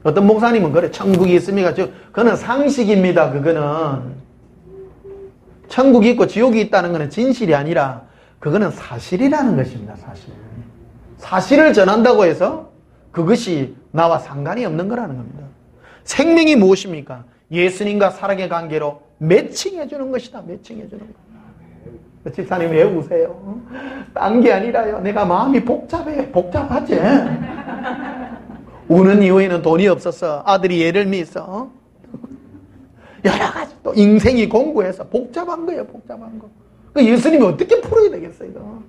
어떤 목사님은 그래, 천국이 있습니까? 그거는 상식입니다. 그거는 천국이 있고 지옥이 있다는 것은 진실이 아니라 그거는 사실이라는 것입니다. 사실을 전한다고 해서 그것이 나와 상관이 없는 거라는 겁니다. 생명이 무엇입니까? 예수님과 사랑의 관계로 매칭해 주는 것이다. 매칭해 주는 거. 집사님 왜 우세요? 딴 게 아니라요. 내가 마음이 복잡해요. 복잡하지? 우는 이유에는 돈이 없었어. 아들이 얘를 믿어. 여러 가지 또 인생이 공부해서 복잡한 거예요. 복잡한 거. 예수님이 어떻게 풀어야 되겠어요, 이거?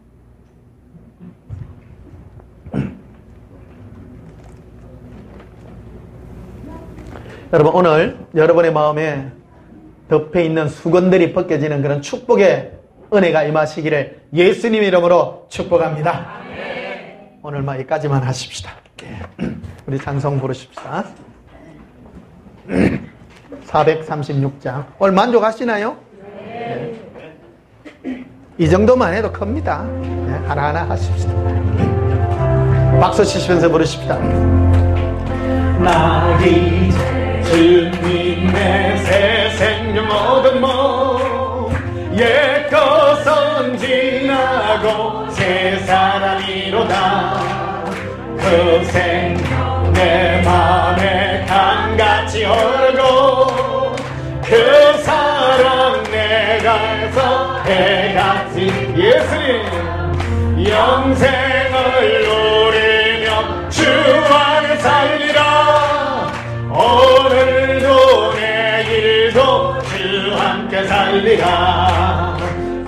여러분, 오늘 여러분의 마음에 덮여있는 수건들이 벗겨지는 그런 축복의 은혜가 임하시기를 예수님 이름으로 축복합니다. 오늘 여기까지만 하십시다. 우리 찬송 부르십시다. 436장. 오늘 만족하시나요? 네. 이 정도만 해도 큽니다. 네, 하나하나 하십시다. 박수 치시면서 부르십시다. 나 이제 주님의 새 생명 얻은 몸 옛것은 지나고 새 사람이로다. 그 생명 내 맘에 강같이 흐르고 그 사랑 내가서 해같이 예수님 영생을 누리며 주 안에 살리라. 오늘도 내일도 주 함께 살리라.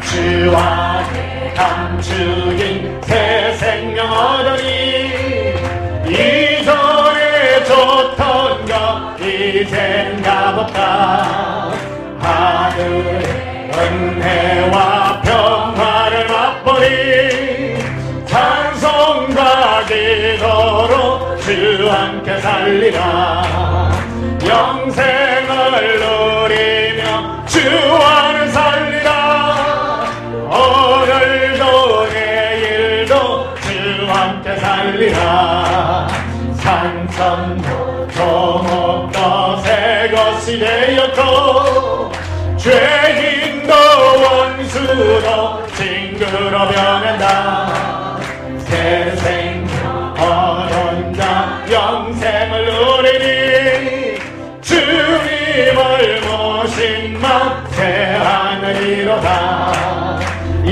주 안에 감추긴 새 생명 얻으니 이전에 좋던 것 이젠 값없다. 하늘의 은혜와 평화를 맛보니 찬송과 기도로 주 함께 살리라. 영생을 누리며 주 안에 살리라. 오늘도 내일도 주 함께 살리라. 산천도 조목도 새 것이 되었고 죄인도 원수도 징그러 변한다. 새 생명 얻은 자 영생을 누리니 주님을 모신 맘 새 하늘이로다.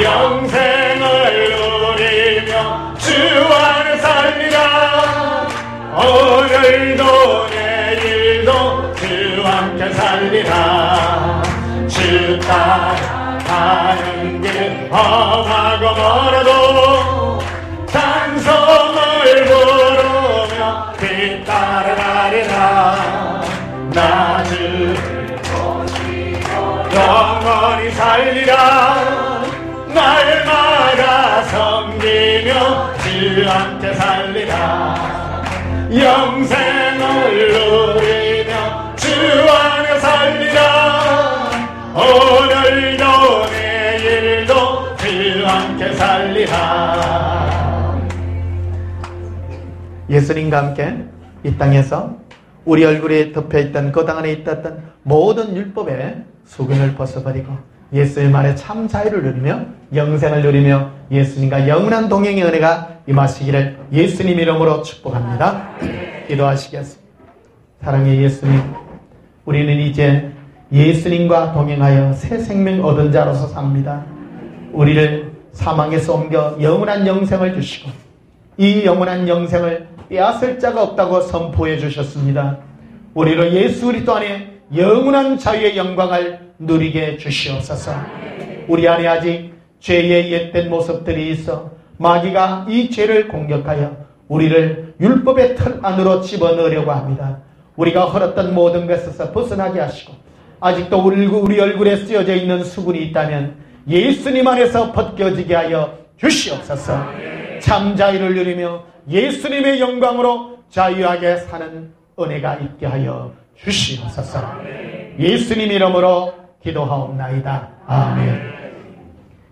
영생을 누리며 주 안에 살리라. 오늘도 내일도 주 함께 살리라. 주 따라가는 길 험하고 멀어도 찬송을 부르며 뒤따라가리라. 나 주를 영원히 살리라. 날마다 섬기며 주 함께 살리라. 영생을 누리며 주 안에 살리라. 오늘도 내일도 주 함께 살리라. 예수님과 함께 이 땅에서 우리 얼굴에 덮여있던 그 땅 안에 있었던 모든 율법의 수건을 벗어버리고 예수님 안에 참 자유를 누리며 영생을 누리며 예수님과 영원한 동행의 은혜가 임하시기를 예수님 이름으로 축복합니다. 기도하시겠습니다. 사랑의 예수님, 우리는 이제 예수님과 동행하여 새 생명 얻은 자로서 삽니다. 우리를 사망에서 옮겨 영원한 영생을 주시고 이 영원한 영생을 빼앗을 자가 없다고 선포해 주셨습니다. 우리로 예수 그리스도 안에 영원한 자유의 영광을 누리게 주시옵소서. 우리 안에 아직 죄의 옛된 모습들이 있어 마귀가 이 죄를 공격하여 우리를 율법의 틀 안으로 집어넣으려고 합니다. 우리가 헐었던 모든 것에서 벗어나게 하시고 아직도 우리 얼굴에 쓰여져 있는 수군이 있다면 예수님 안에서 벗겨지게 하여 주시옵소서. 참 자유를 누리며 예수님의 영광으로 자유하게 사는 은혜가 있게 하여 주시옵소서. 예수님 이름으로 기도하옵나이다. 아멘.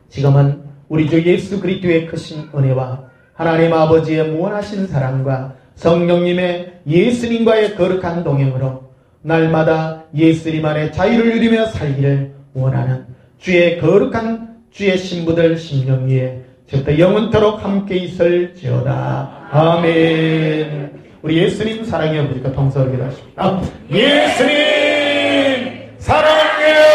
지금은 우리 주 예수 그리스도의 크신 은혜와 하나님 아버지의 무한하신 사랑과 성령님의 예수님과의 거룩한 동행으로 날마다 예수님 안에 자유를 누리며 살기를 원하는 주의 거룩한 주의 신부들 심령 위에 저부터 영원토록 함께 있을지어다. 아멘. 우리 예수님 사랑해 아버지가 통성으로 기도하십니다. 예수님 사랑해요.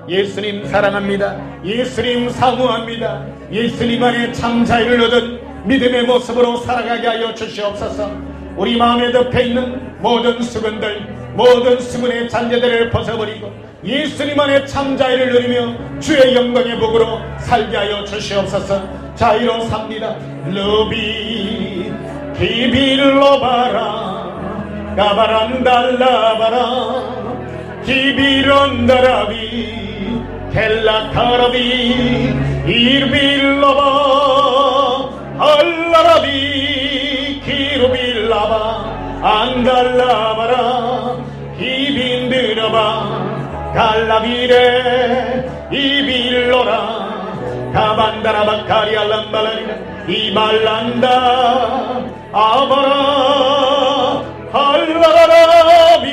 예수님 사랑합니다. 예수님 사모합니다. 예수님 안에 참 자유를 얻은 믿음의 모습으로 살아가게 하여 주시옵소서. 우리 마음에 덮여있는 모든 수건들, 모든 수건의 잔재들을 벗어버리고 예수님 안에 참 자유를 누리며 주의 영광의 복으로 살게 하여 주시옵소서. 자유로 삽니다. 루비 기빌로바라 가바란달라바라 기비론다라비 켈라카라비 이르빌로바 알라라비 기루빌라바 안달라바라 기빈드라바 갈라비레 이빌로라 가반다라바 카리알람발라리라 이발란다 아바라 할라라라비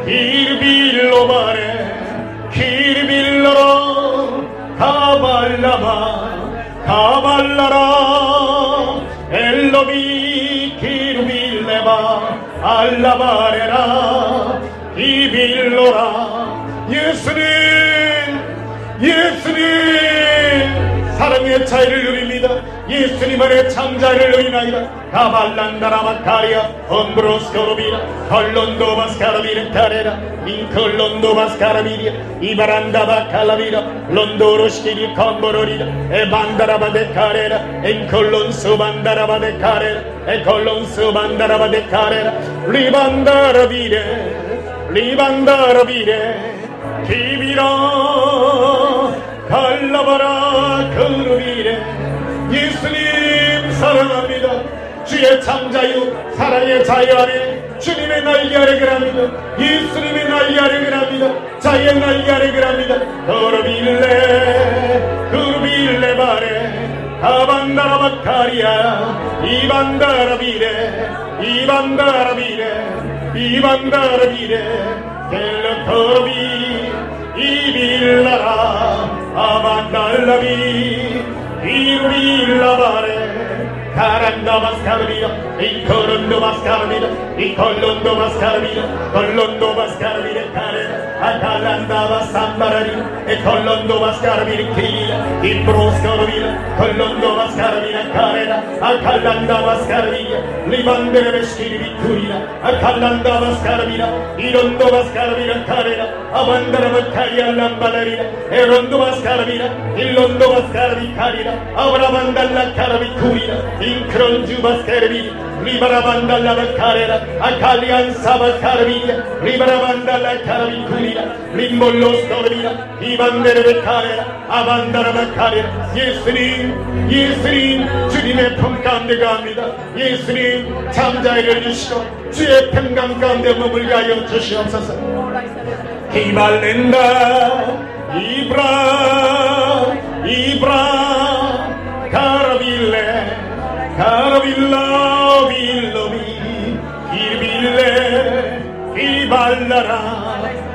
기르빌로바레 기르빌로라 가발라바 가발라라 엘로비 기르빌레바 알라바레라 이빌로라 예수님 사랑의 자유를 누립니다. 예수님 안에 참 자유를 누리나이다. 가발란다라마카리아 홈브로스코로비라 컬론도바스카라비르 카레라 인컬론도바스카라비리아 이바란다바칼라비라 론도로시키리 컴보로리라 에반다라바데 카레라 엔컬론수반다라바데 카레라 에컬론수반다라바데 카레라 리반다라비레 기비라 갈라바라 그루비레 예수님 사랑합니다. 주의 참자유 사랑의 자유 아래 주님의 날개 아래 그랍니다. 예수님의 날개 아래 그랍니다. 자유의 날개 아래 그랍니다. 그루빌레 바레 아반다라바카리아 이반다라비레 켈라토비 이빌라라 아반달라비 이루빌라바레 가란다바스카르비라 이코론도바스카르비라 이콜론도바스카르비라 콜론도바스카르비라 카레라 아칼란다바삼바라리라 이콜론도바스카르비라 키리라 이브로스카르비라 콜론도바스카르비라 카레라 아칼란다바스카르비라 리반데레베시키리비쿠리라 아칼란다바스카르비라 이론도바스카르비라 카레라 아반다라바카리알람바라리라 에론도바스카르비라 일론도바스카르비카리라 아브라반달라카르비쿠리라 인크론주바스카르비 리바라반달라바카레라 아칼리안사바카르비야 리바라반달라카르비쿠리라 림볼로스코르비라 이반데르베카레라 아반다라바카레라 예수님 주님의 품 가운데 갑니다. 예수님 참자유를 주시고 주의 평강 가운데 머물게 하여 주시옵소서. 기발렌다 이브라 가라빌레 가라빌라 빌로비 이빌레 이발라라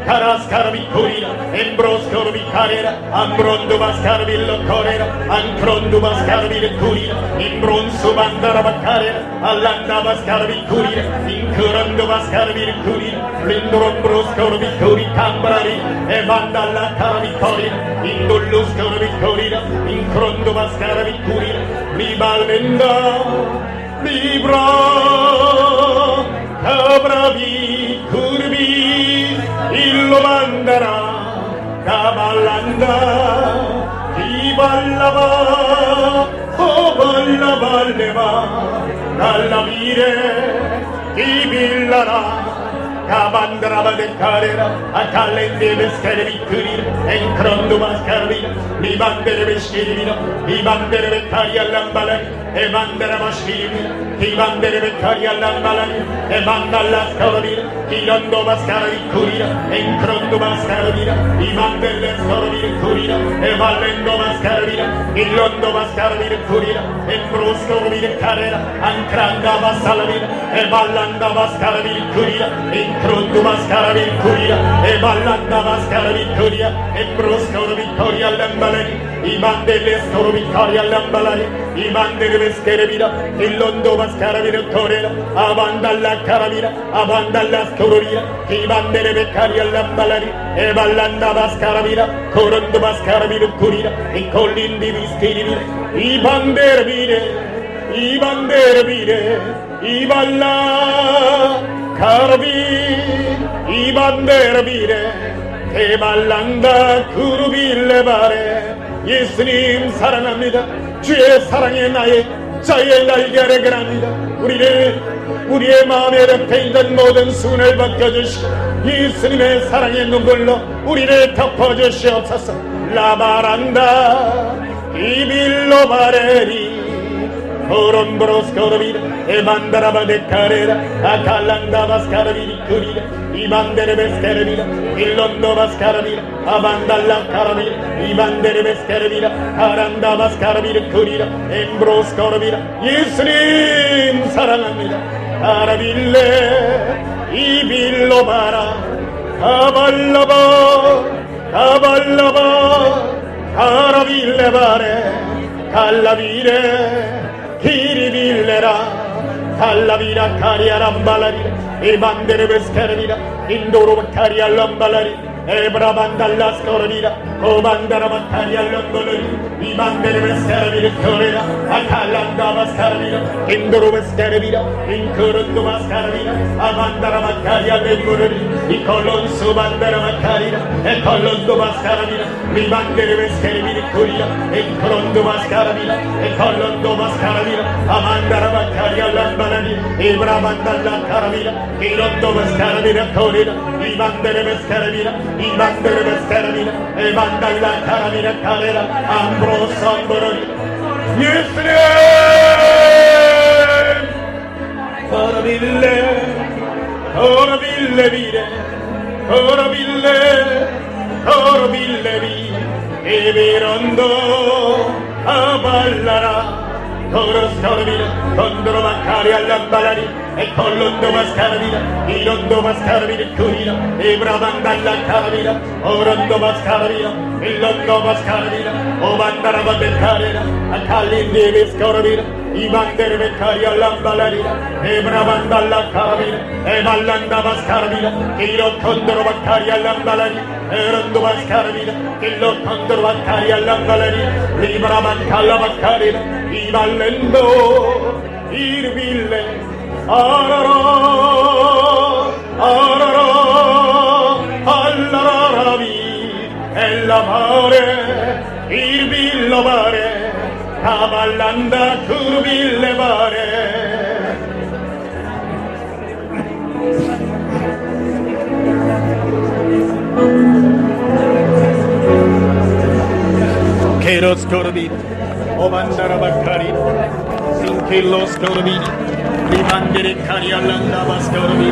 카라스카라비코리라 엠브로스코르비 카레라 암브론도바스카르빌로 코레라 안크론도바스카르비르쿠리라 임브론수반다라바카레라 알란다바스카르비쿠리라 인크론도바스카르비르쿠리라 린도롬브로스코르비쿠리 캄바라리 에반달라카라비코리라 인돌루스코르비코리라 인크론도바스카르비쿠리라 리발렌다 리브라 카브라비 쿠르비 일로반다라 가발란다 이발라바 호발라발레바 갈라비레 이빌라라 가반다라바데카레라 아칼렌데베스카레비크리라 엔크론도마스카르비라 리반데레베시키리비라 리반데레베카리알람발레 e mandere mascini, ti mandere beccari all'ambalani, e manda la scaravira, ti londo mascara di curira, e incrondo mascaravira, i mandelle scaravira curira, e vallendo mascaravira, il londo mascaravira curira, e brusco vira carrera, ancranda massalavira, e ballanda mascaravira curira, e incrondo mascaravira curira, e ballanda mascaravira curira, e brusco vittoria all'ambalani, i mandelle scoro vittoria all'ambalani, i mandelle veschere vira, il londo mascaravira torera, avanda alla caravira, avanda alla scorovira, i mandelle beccari all'ambalani, e ballanda mascaravira, corondo mascaravira curira, e collindi vistiri vire, i bandere vire, i bandere vire, i balla caravi, i bandere vire, e ballanda 구르빌레 바래 예수님 사랑합니다. 주의 사랑의 나의 자의 날개를 그랍니다. 우리의 마음에 덮여 있는 모든 수은을 벗겨주시고 예수님의 사랑의 눈물로 우리를 덮어주시옵소서. 라바란다 이빌로 바레리 Oronbros corvida, e mandaraba de carrera, a calanda vascaravida, curida, i bandere vescaravida, il londo vascaravida, a bandalla caravida, i bandere vescaravida, aranda vascaravida, curida, embros corvida, Yisrim saranamida, araville, i billo bara, avallava, araville bare, callavire, Kirivillera, Callavira, Caria Rambalari, e Mandere Vescaravira, Indoro Caria Lambalari, e Brabandalla Scoravira, O Bandara Caria Lambalari, i Mandere Vescaravira, Corera, a Calanda Vascaravira, Indoro Vescaravira, in Corando Vascaravira, a Mandara Caria Lambalari, i Colon su Bandara Macaria, e Colondo Vascaravira, i Mandere Vescaravira, Curia, e Corando Vascaravira, e Colondo Vascaravira, a Mandara Macaria Lambalari, e Brabandalla Caravira, i Londo Vascaravira, Corera, i Mandere Vescaravira, i Mandere Vescaravira, e Mandalla Caravira, Carera, Ambros Amboroni, Yisrael, Oraville vire, Oraville vire, e Virondo a ballarà. Coros caravira, condoro maccari all'ambalari, e collondo mascaravira, i londo mascaravira curina, e bravandalla caravira, o rondo mascaravira, il londo mascaravira, o mandarava beccarera, a callindi viscoravira, i bandere beccari all'ambalarina, e bravandalla caravira, e ballanda mascaravira, i lo condoro maccari all'ambalari, e rondo mascaravira, il lo condoro maccari all'ambalari, i bravancalla mascarina, i ballendo il ville arara allaravi e la mare il villo mare a ballanda curville mare che lo scorbito o mandare a Baccari, finché lo scorbini, rimandere cari all'andava scorbini.